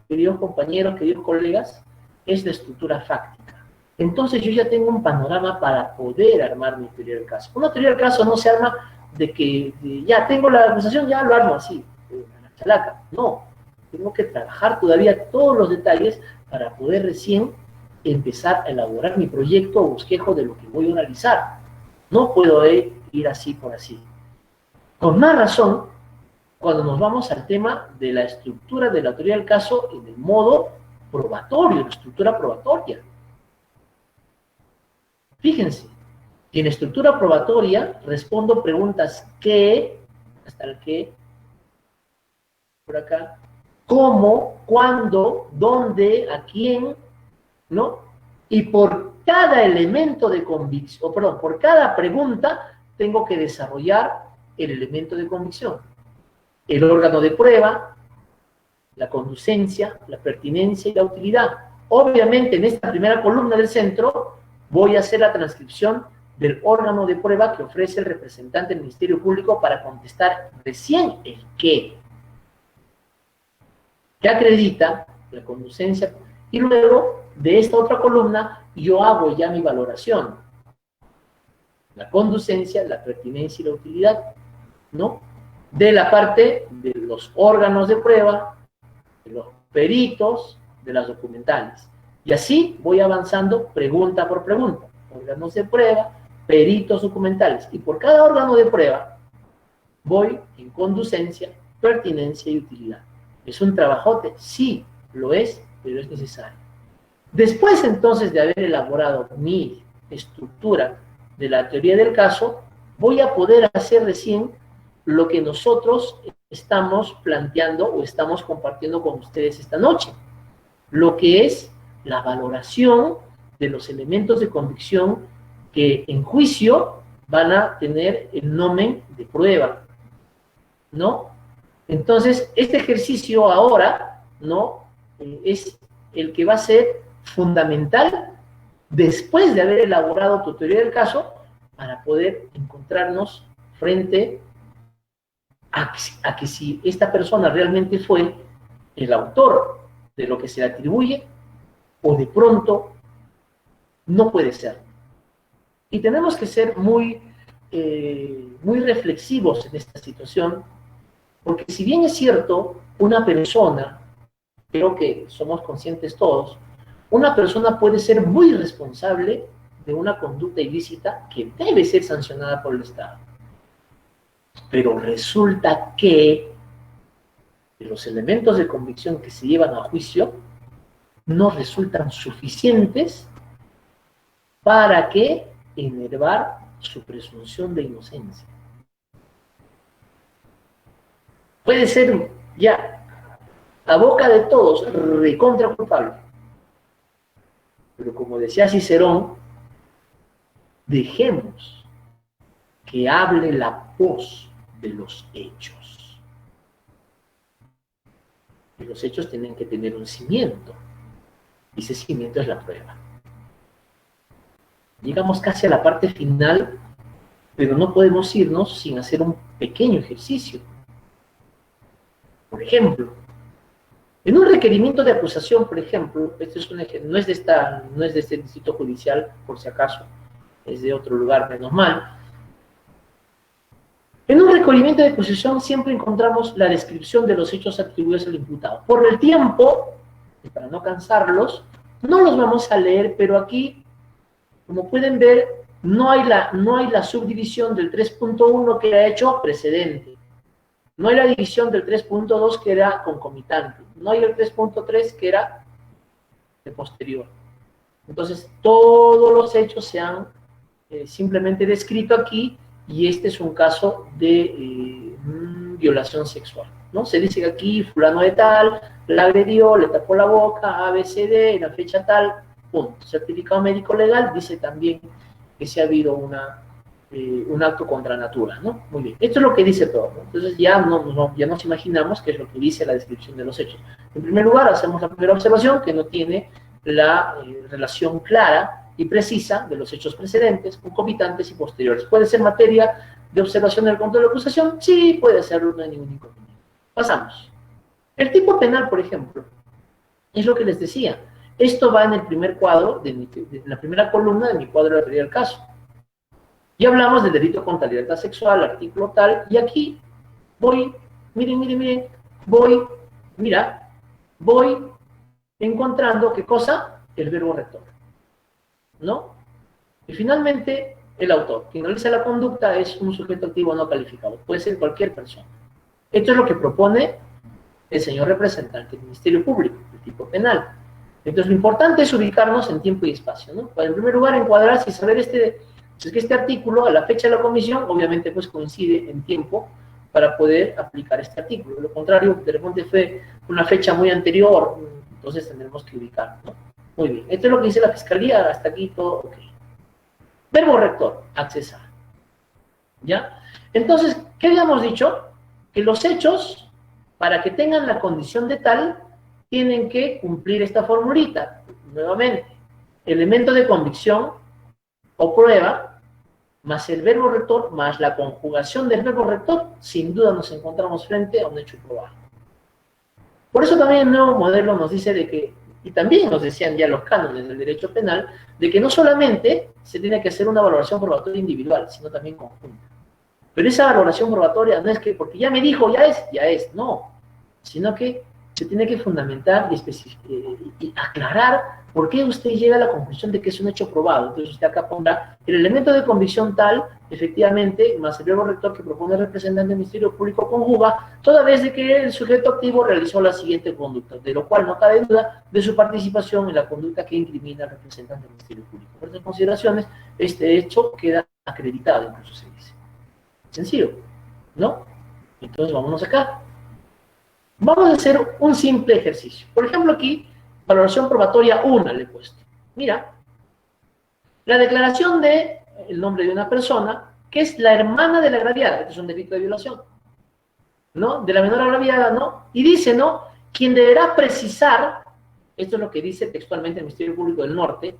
Speaker 3: queridos compañeros, queridos colegas, es la estructura fáctica. Entonces yo ya tengo un panorama para poder armar mi teoría del caso. Una teoría del caso no se arma de que ya tengo la acusación, ya lo armo así, a la chalaca. No, tengo que trabajar todavía todos los detalles para poder recién empezar a elaborar mi proyecto o bosquejo de lo que voy a analizar. No puedo ir así por así. Con más razón, cuando nos vamos al tema de la estructura de la teoría del caso en el modo probatorio, la estructura probatoria. Fíjense, que en estructura probatoria respondo preguntas ¿qué? Hasta el qué, por acá, cómo, cuándo, dónde, a quién, ¿no? Y por cada elemento de convicción, o perdón, por cada pregunta tengo que desarrollar el elemento de convicción. El órgano de prueba, la conducencia, la pertinencia y la utilidad. Obviamente en esta primera columna del centro voy a hacer la transcripción del órgano de prueba que ofrece el representante del Ministerio Público para contestar recién el qué. Que acredita la conducencia. Y luego de esta otra columna yo hago ya mi valoración. La conducencia, la pertinencia y la utilidad, ¿no? De la parte de los órganos de prueba, de los peritos, de las documentales. Y así voy avanzando pregunta por pregunta. Órganos de prueba, peritos documentales. Y por cada órgano de prueba voy en conducencia, pertinencia y utilidad. ¿Es un trabajote? Sí, lo es, pero es necesario. Después entonces de haber elaborado mi estructura de la teoría del caso, voy a poder hacer recién lo que nosotros estamos planteando o estamos compartiendo con ustedes esta noche, lo que es la valoración de los elementos de convicción que en juicio van a tener el nomen de prueba, ¿no? Entonces, este ejercicio ahora, ¿no? Es el que va a ser fundamental después de haber elaborado tu teoría del caso para poder encontrarnos frente a que si esta persona realmente fue el autor de lo que se le atribuye o de pronto no puede ser. Y tenemos que ser muy reflexivos en esta situación, porque si bien es cierto, una persona, creo que somos conscientes todos, una persona puede ser muy responsable de una conducta ilícita que debe ser sancionada por el Estado. Pero resulta que los elementos de convicción que se llevan a juicio no resultan suficientes para que enervar su presunción de inocencia. Puede ser ya a boca de todos recontra culpable, pero como decía Cicerón, dejemos que hable la voz de los hechos. Y los hechos tienen que tener un cimiento, y ese cimiento es la prueba. Llegamos casi a la parte final, pero no podemos irnos sin hacer un pequeño ejercicio. Por ejemplo, en un requerimiento de acusación, por ejemplo, este es no es de este distrito judicial, por si acaso, es de otro lugar, menos mal. En un requerimiento de acusación siempre encontramos la descripción de los hechos atribuidos al imputado. Por el tiempo, y para no cansarlos, no los vamos a leer, pero aquí, como pueden ver, no hay la subdivisión del 3.1 que era hecho precedente. No hay la división del 3.2 que era concomitante. No hay el 3.3 que era de posterior. Entonces, todos los hechos se han simplemente descrito aquí, y este es un caso de, violación sexual, ¿no? Se dice que aquí fulano de tal, la agredió, le tapó la boca, ABCD, la fecha tal, punto. Certificado médico legal dice también que se ha habido un acto contra natura, ¿no? Muy bien. Esto es lo que dice todo, ¿no? Entonces ya nos imaginamos qué es lo que dice la descripción de los hechos. En primer lugar, hacemos la primera observación, que no tiene la relación clara y precisa de los hechos precedentes, concomitantes y posteriores. ¿Puede ser materia de observación del control de acusación? Sí, puede serlo, no hay ningún inconveniente. Pasamos. El tipo penal, por ejemplo, es lo que les decía. Esto va en el primer cuadro, de la primera columna de mi cuadro de teoría del caso. Y hablamos del delito contra la libertad sexual, artículo tal, y aquí voy, miren, voy encontrando, ¿qué cosa? El verbo rector, ¿no? Y finalmente, el autor. Quien realiza la conducta es un sujeto activo no calificado, puede ser cualquier persona. Esto es lo que propone el señor representante del Ministerio Público, el tipo penal. Entonces, lo importante es ubicarnos en tiempo y espacio, ¿no? Para, en primer lugar, encuadrarse y saber si es que este artículo, a la fecha de la comisión, obviamente, pues coincide en tiempo para poder aplicar este artículo. De lo contrario, de repente fue una fecha muy anterior, entonces tendremos que ubicar, ¿no? Muy bien. Esto es lo que dice la Fiscalía, hasta aquí todo ok. Verbo rector, accesar. ¿Ya? Entonces, ¿qué habíamos dicho? Que los hechos, para que tengan la condición de tal, tienen que cumplir esta formulita. Nuevamente, elemento de convicción o prueba, más el verbo rector, más la conjugación del verbo rector, sin duda nos encontramos frente a un hecho probado. Por eso también el nuevo modelo nos dice de que, y también nos decían ya los cánones del derecho penal, de que no solamente se tiene que hacer una valoración probatoria individual, sino también conjunta. Pero esa valoración probatoria no es que, porque ya me dijo, ya es, no, sino que se tiene que fundamentar y aclarar por qué usted llega a la conclusión de que es un hecho probado. Entonces usted acá pondrá el elemento de convicción tal, efectivamente, más el verbo rector que propone el representante del Ministerio Público conjuga, toda vez de que el sujeto activo realizó la siguiente conducta, de lo cual no cabe duda de su participación en la conducta que incrimina al representante del Ministerio Público. Por estas consideraciones, este hecho queda acreditado, incluso se dice. Sencillo, ¿no? Entonces vámonos acá. Vamos a hacer un simple ejercicio. Por ejemplo, aquí, valoración probatoria 1 le he puesto. Mira, la declaración de el nombre de una persona, que es la hermana de la agraviada, este es un delito de violación, ¿no? De la menor agraviada, ¿no? Y dice, ¿no? Quien deberá precisar, esto es lo que dice textualmente el Ministerio Público del Norte,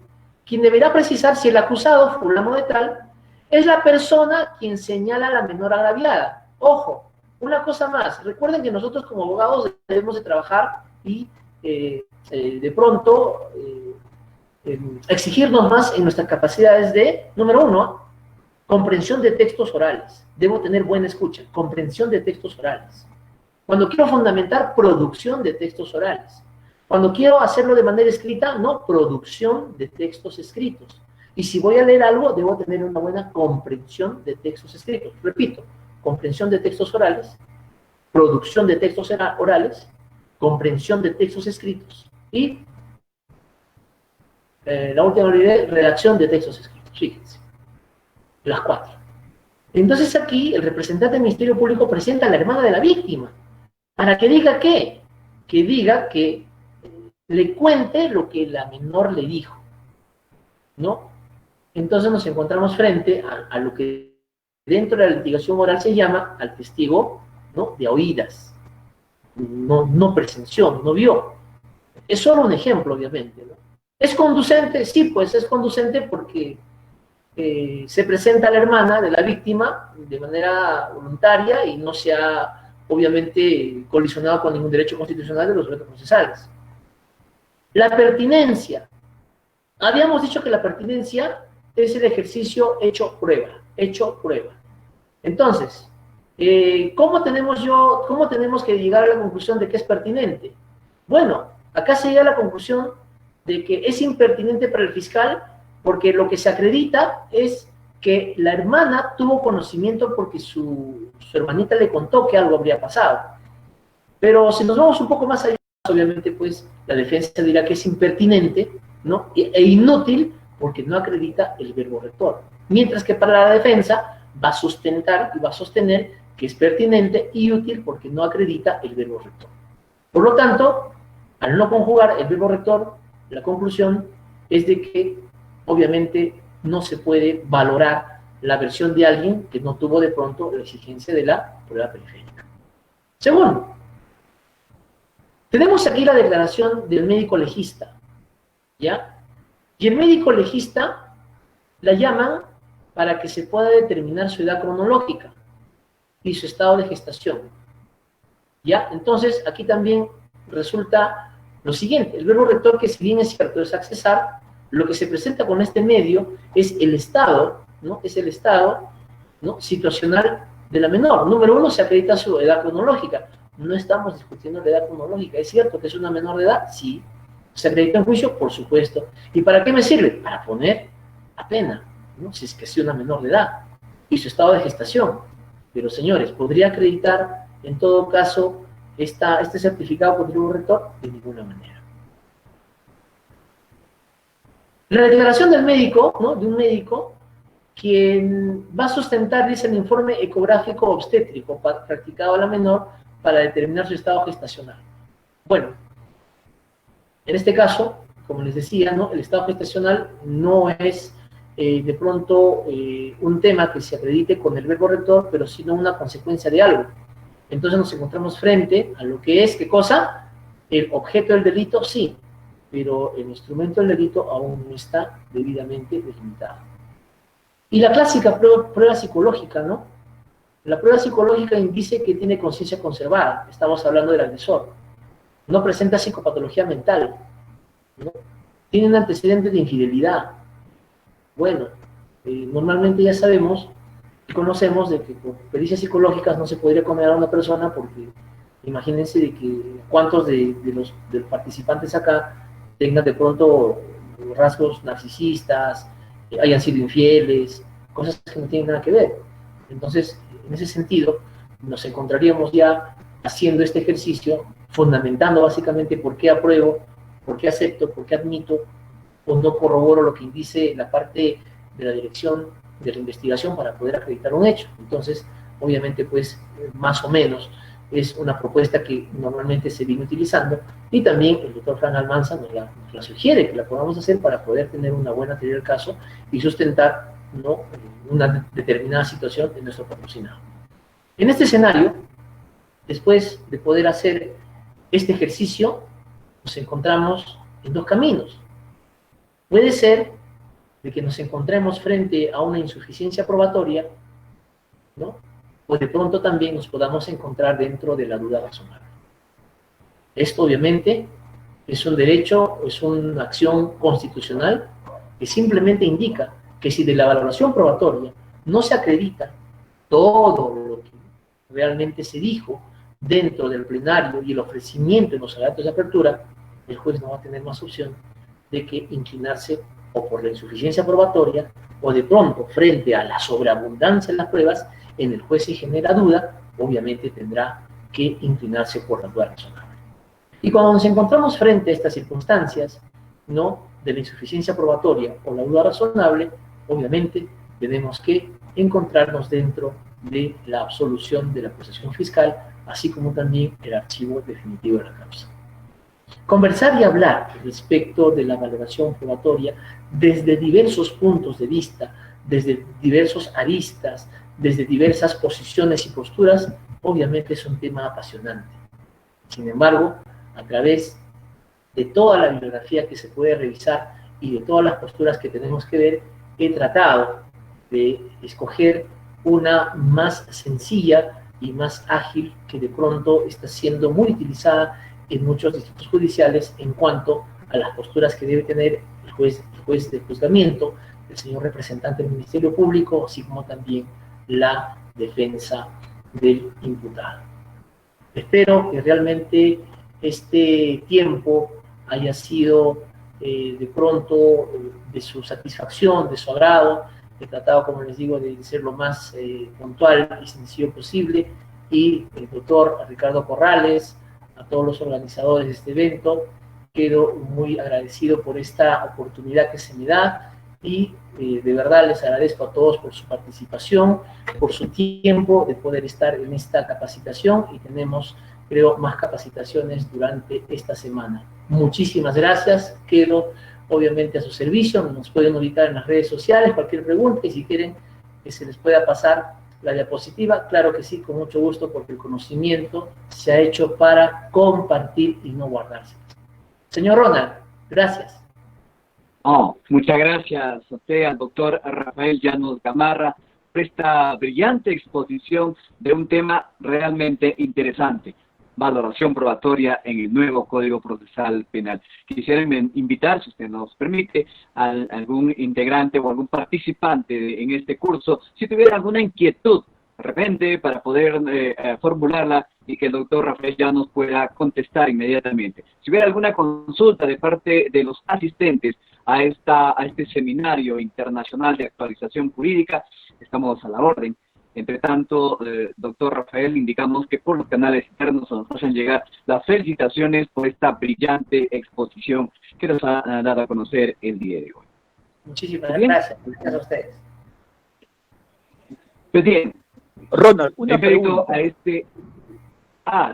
Speaker 3: quien deberá precisar si el acusado, fulano de tal, es la persona quien señala a la menor agraviada. Ojo, una cosa más, recuerden que nosotros como abogados debemos de trabajar y de pronto exigirnos más en nuestras capacidades de, número 1, comprensión de textos orales. Debo tener buena escucha, comprensión de textos orales. Cuando quiero fundamentar, producción de textos orales. Cuando quiero hacerlo de manera escrita, no, producción de textos escritos. Y si voy a leer algo, debo tener una buena comprensión de textos escritos. Repito, comprensión de textos orales, producción de textos orales, comprensión de textos escritos y la última redacción de textos escritos. Fíjense, las 4. Entonces aquí el representante del Ministerio Público presenta a la hermana de la víctima para que diga ¿qué? Que diga que le cuente lo que la menor le dijo, ¿no? Entonces nos encontramos frente a lo que dentro de la litigación oral se llama al testigo, ¿no? De oídas. No presenció, no vio. Es solo un ejemplo, obviamente, ¿no? ¿Es conducente? Sí, pues es conducente porque se presenta a la hermana de la víctima de manera voluntaria y no se ha, obviamente, colisionado con ningún derecho constitucional de los derechos procesales. La pertinencia. Habíamos dicho que la pertinencia es el ejercicio hecho-prueba. Entonces, ¿cómo tenemos que llegar a la conclusión de que es pertinente? Bueno, acá se llega a la conclusión de que es impertinente para el fiscal porque lo que se acredita es que la hermana tuvo conocimiento porque su hermanita le contó que algo habría pasado. Pero si nos vamos un poco más allá, obviamente, pues, la defensa dirá que es impertinente, ¿no? E inútil porque no acredita el verbo rector. Mientras que para la defensa va a sustentar y va a sostener que es pertinente y útil porque no acredita el verbo rector. Por lo tanto, al no conjugar el verbo rector, la conclusión es de que obviamente no se puede valorar la versión de alguien que no tuvo de pronto la exigencia de la prueba periférica. Segundo, tenemos aquí la declaración del médico legista, ¿ya? Y el médico legista la llaman para que se pueda determinar su edad cronológica y su estado de gestación, ¿ya? Entonces, aquí también resulta lo siguiente, el verbo rector, que si bien es cierto, es accesar, lo que se presenta con este medio es el estado, ¿no? Es el estado, ¿no?, situacional de la menor. Número uno, se acredita su edad cronológica. No estamos discutiendo la edad cronológica. ¿Es cierto que es una menor de edad? Sí. ¿Se acredita en juicio? Por supuesto. ¿Y para qué me sirve? Para poner a pena, ¿no?, si es que es una menor de edad. Y su estado de gestación. Pero, señores, ¿podría acreditar en todo caso este certificado por el rector? De ninguna manera. La declaración del médico, ¿no?, de un médico, quien va a sustentar, dice, el informe ecográfico obstétrico practicado a la menor para determinar su estado gestacional. Bueno, en este caso, como les decía, ¿no?, el estado gestacional no es de pronto un tema que se acredite con el verbo rector, pero sino una consecuencia de algo. Entonces nos encontramos frente a lo que es, ¿qué cosa? El objeto del delito, sí, pero el instrumento del delito aún no está debidamente delimitado. Y la clásica prueba psicológica, ¿no? La prueba psicológica dice que tiene conciencia conservada, estamos hablando del agresor, no presenta psicopatología mental, ¿no?, tiene un antecedente de infidelidad. Bueno, normalmente ya sabemos y conocemos de que con pericias psicológicas no se podría condenar a una persona porque imagínense de que cuántos de los participantes acá tengan de pronto rasgos narcisistas, hayan sido infieles, cosas que no tienen nada que ver. Entonces, en ese sentido, nos encontraríamos ya haciendo este ejercicio, fundamentando básicamente por qué apruebo, por qué acepto, por qué admito o no corroboro lo que dice la parte de la dirección de la investigación para poder acreditar un hecho. Entonces, obviamente, pues, más o menos, es una propuesta que normalmente se viene utilizando y también el doctor Fran Almanza nos la sugiere que la podamos hacer para poder tener una buena teoría del caso y sustentar, ¿no?, una determinada situación en nuestro patrocinado. En este escenario, después de poder hacer este ejercicio, nos encontramos en dos caminos. Puede ser de que nos encontremos frente a una insuficiencia probatoria, ¿no?, o de pronto también nos podamos encontrar dentro de la duda razonable. Esto obviamente es un derecho, es una acción constitucional que simplemente indica que si de la valoración probatoria no se acredita todo lo que realmente se dijo dentro del plenario y el ofrecimiento de los alegatos de apertura, el juez no va a tener más opción de que inclinarse o por la insuficiencia probatoria o de pronto frente a la sobreabundancia en las pruebas. En el juez se genera duda, obviamente tendrá que inclinarse por la duda razonable. Y cuando nos encontramos frente a estas circunstancias, ¿no?, de la insuficiencia probatoria o la duda razonable, obviamente tenemos que encontrarnos dentro de la absolución de la acusación fiscal, así como también el archivo definitivo de la causa. Conversar y hablar respecto de la valoración probatoria desde diversos puntos de vista, desde diversos aristas, desde diversas posiciones y posturas, obviamente es un tema apasionante. Sin embargo, a través de toda la bibliografía que se puede revisar y de todas las posturas que tenemos que ver, he tratado de escoger una más sencilla y más ágil que de pronto está siendo muy utilizada en muchos distritos judiciales en cuanto a las posturas que debe tener el juez de juzgamiento, el señor representante del Ministerio Público, así como también la defensa del imputado. Espero que realmente este tiempo haya sido de pronto de su satisfacción, de su agrado. He tratado, como les digo, de ser lo más puntual y sencillo posible, y el doctor Ricardo Corrales, a todos los organizadores de este evento, quedo muy agradecido por esta oportunidad que se me da y De verdad les agradezco a todos por su participación, por su tiempo de poder estar en esta capacitación, y tenemos, creo, más capacitaciones durante esta semana. Muchísimas gracias, quedo obviamente a su servicio, nos pueden ubicar en las redes sociales, cualquier pregunta, y si quieren que se les pueda pasar la diapositiva, claro que sí, con mucho gusto, porque el conocimiento se ha hecho para compartir y no guardarse. Señor Ronald, gracias.
Speaker 2: Muchas gracias a usted, al doctor Rafael Llanos Gamarra, por esta brillante exposición de un tema realmente interesante: valoración probatoria en el nuevo Código Procesal Penal. Quisiera invitar, si usted nos permite, a algún integrante o algún participante en este curso, si tuviera alguna inquietud, de repente, para poder formularla y que el doctor Rafael Llanos pueda contestar inmediatamente. Si hubiera alguna consulta de parte de los asistentes a este seminario internacional de actualización jurídica, estamos a la orden. Entre tanto, doctor Rafael, indicamos que por los canales internos nos hacen llegar las felicitaciones por esta brillante exposición que nos ha dado a conocer el día de hoy.
Speaker 3: Muchísimas gracias. Gracias a ustedes.
Speaker 2: Pues bien,
Speaker 1: Ronald, una pregunta.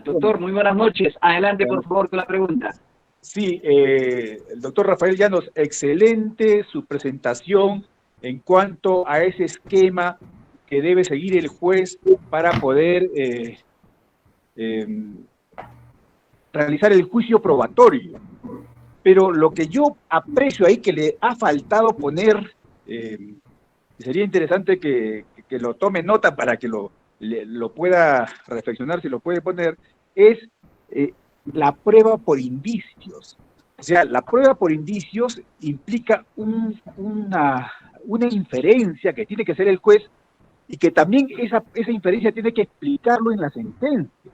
Speaker 2: Doctor, muy buenas noches. Adelante, por favor, con la pregunta.
Speaker 1: Sí, el doctor Rafael Llanos, excelente su presentación en cuanto a ese esquema que debe seguir el juez para poder realizar el juicio probatorio. Pero lo que yo aprecio ahí que le ha faltado poner, sería interesante que lo tome nota para que lo pueda reflexionar, si lo puede poner, es la prueba por indicios. O sea, la prueba por indicios implica una inferencia que tiene que hacer el juez, y que también esa inferencia tiene que explicarlo en la sentencia.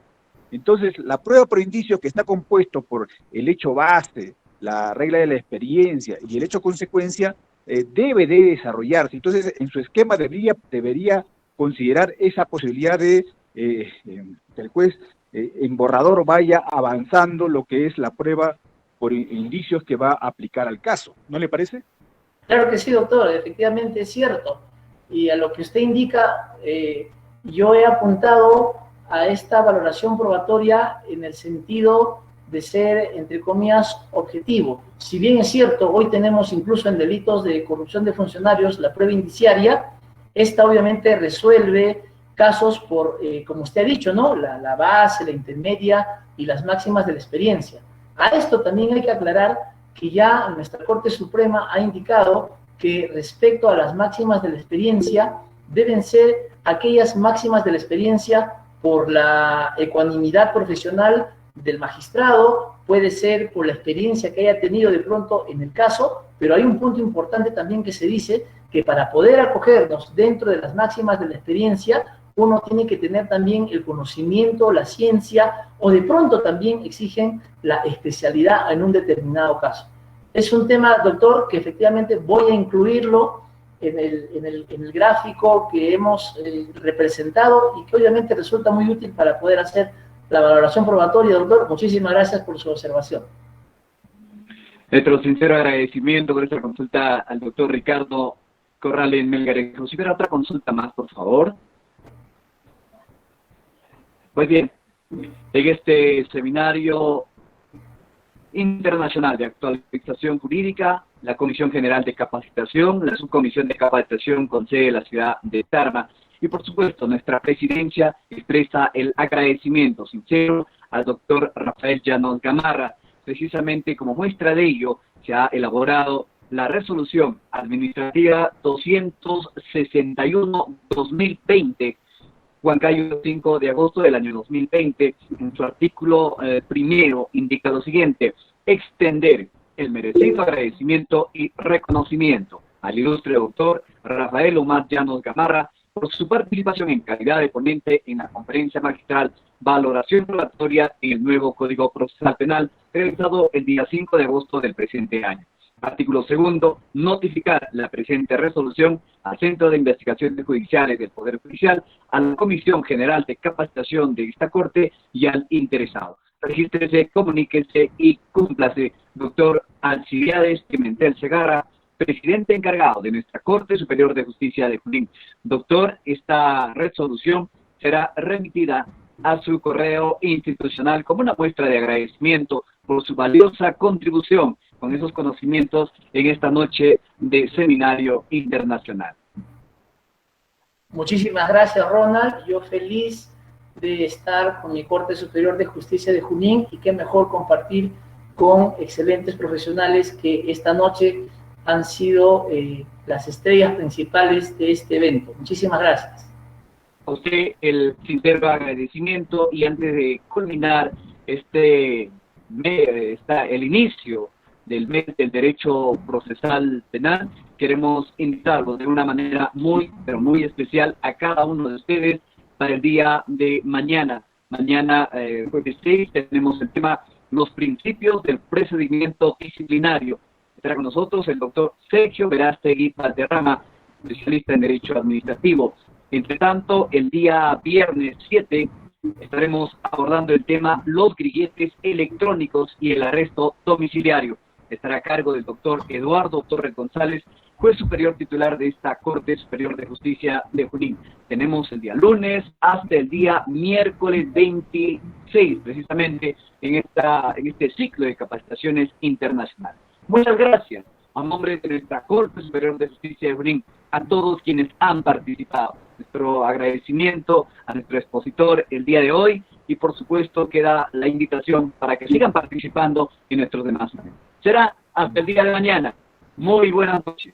Speaker 1: Entonces, la prueba por indicios, que está compuesto por el hecho base, la regla de la experiencia y el hecho consecuencia, debe de desarrollarse. Entonces, en su esquema debería considerar esa posibilidad de que el juez en borrador vaya avanzando lo que es la prueba por indicios que va a aplicar al caso. ¿No le parece?
Speaker 3: Claro que sí, doctor, efectivamente es cierto. Y a lo que usted indica, yo he apuntado a esta valoración probatoria en el sentido de ser, entre comillas, objetivo. Si bien es cierto, hoy tenemos incluso en delitos de corrupción de funcionarios la prueba indiciaria, esta obviamente resuelve casos por, como usted ha dicho, ¿no? La base, la intermedia y las máximas de la experiencia. A esto también hay que aclarar que ya nuestra Corte Suprema ha indicado que respecto a las máximas de la experiencia, deben ser aquellas máximas de la experiencia por la ecuanimidad profesional del magistrado, puede ser por la experiencia que haya tenido de pronto en el caso, pero hay un punto importante también que se dice que para poder acogernos dentro de las máximas de la experiencia, uno tiene que tener también el conocimiento, la ciencia, o de pronto también exigen la especialidad en un determinado caso. Es un tema, doctor, que efectivamente voy a incluirlo en el gráfico que hemos representado y que obviamente resulta muy útil para poder hacer la valoración probatoria, doctor. Muchísimas gracias por su observación.
Speaker 2: Nuestro sincero agradecimiento por esta consulta al doctor Ricardo Corrales Melgarejo. Si hubiera otra consulta más, por favor. Pues bien, en este seminario internacional de actualización jurídica, la Comisión General de Capacitación, la Subcomisión de Capacitación con sede en la ciudad de Tarma, y por supuesto nuestra presidencia expresa el agradecimiento sincero al doctor Rafael Llanos Gamarra. Precisamente como muestra de ello, se ha elaborado la resolución administrativa 261-2020, Huancayo 5 de agosto del año 2020, en su artículo primero indica lo siguiente: extender el merecido agradecimiento y reconocimiento al ilustre doctor Rafael Omar Llanos Gamarra por su participación en calidad de ponente en la conferencia magistral Valoración Probatoria en el nuevo Código Procesal Penal, realizado el día 5 de agosto del presente año. Artículo segundo, notificar la presente resolución al Centro de Investigaciones Judiciales del Poder Judicial, a la Comisión General de Capacitación de esta Corte y al interesado. Regístrese, comuníquese y cúmplase. Doctor Alcibiades Pimentel Segarra, presidente encargado de nuestra Corte Superior de Justicia de Junín. Doctor, esta resolución será remitida a su correo institucional como una muestra de agradecimiento por su valiosa contribución con esos conocimientos en esta noche de seminario internacional.
Speaker 3: Muchísimas gracias, Ronald. Yo feliz de estar con mi Corte Superior de Justicia de Junín, y qué mejor compartir con excelentes profesionales que esta noche han sido las estrellas principales de este evento. Muchísimas gracias.
Speaker 2: A usted el sincero agradecimiento, y antes de culminar el inicio del mes del derecho procesal penal, queremos invitarlos de una manera muy, pero muy especial a cada uno de ustedes para el día de mañana. Mañana, jueves 6, tenemos el tema los principios del procedimiento disciplinario. Estará con nosotros el doctor Sergio Verástegui Valderrama, especialista en Derecho Administrativo. Entre tanto, el día viernes 7 estaremos abordando el tema los grilletes electrónicos y el arresto domiciliario. Estará a cargo del doctor Eduardo Torres González, juez superior titular de esta Corte Superior de Justicia de Junín. Tenemos el día lunes hasta el día miércoles 26, precisamente en este ciclo de capacitaciones internacionales. Muchas gracias a nombre de nuestra Corte Superior de Justicia de Junín, a todos quienes han participado. Nuestro agradecimiento a nuestro expositor el día de hoy, y por supuesto queda la invitación para que sigan participando en nuestros demás. Será hasta el día de mañana. Muy buenas noches.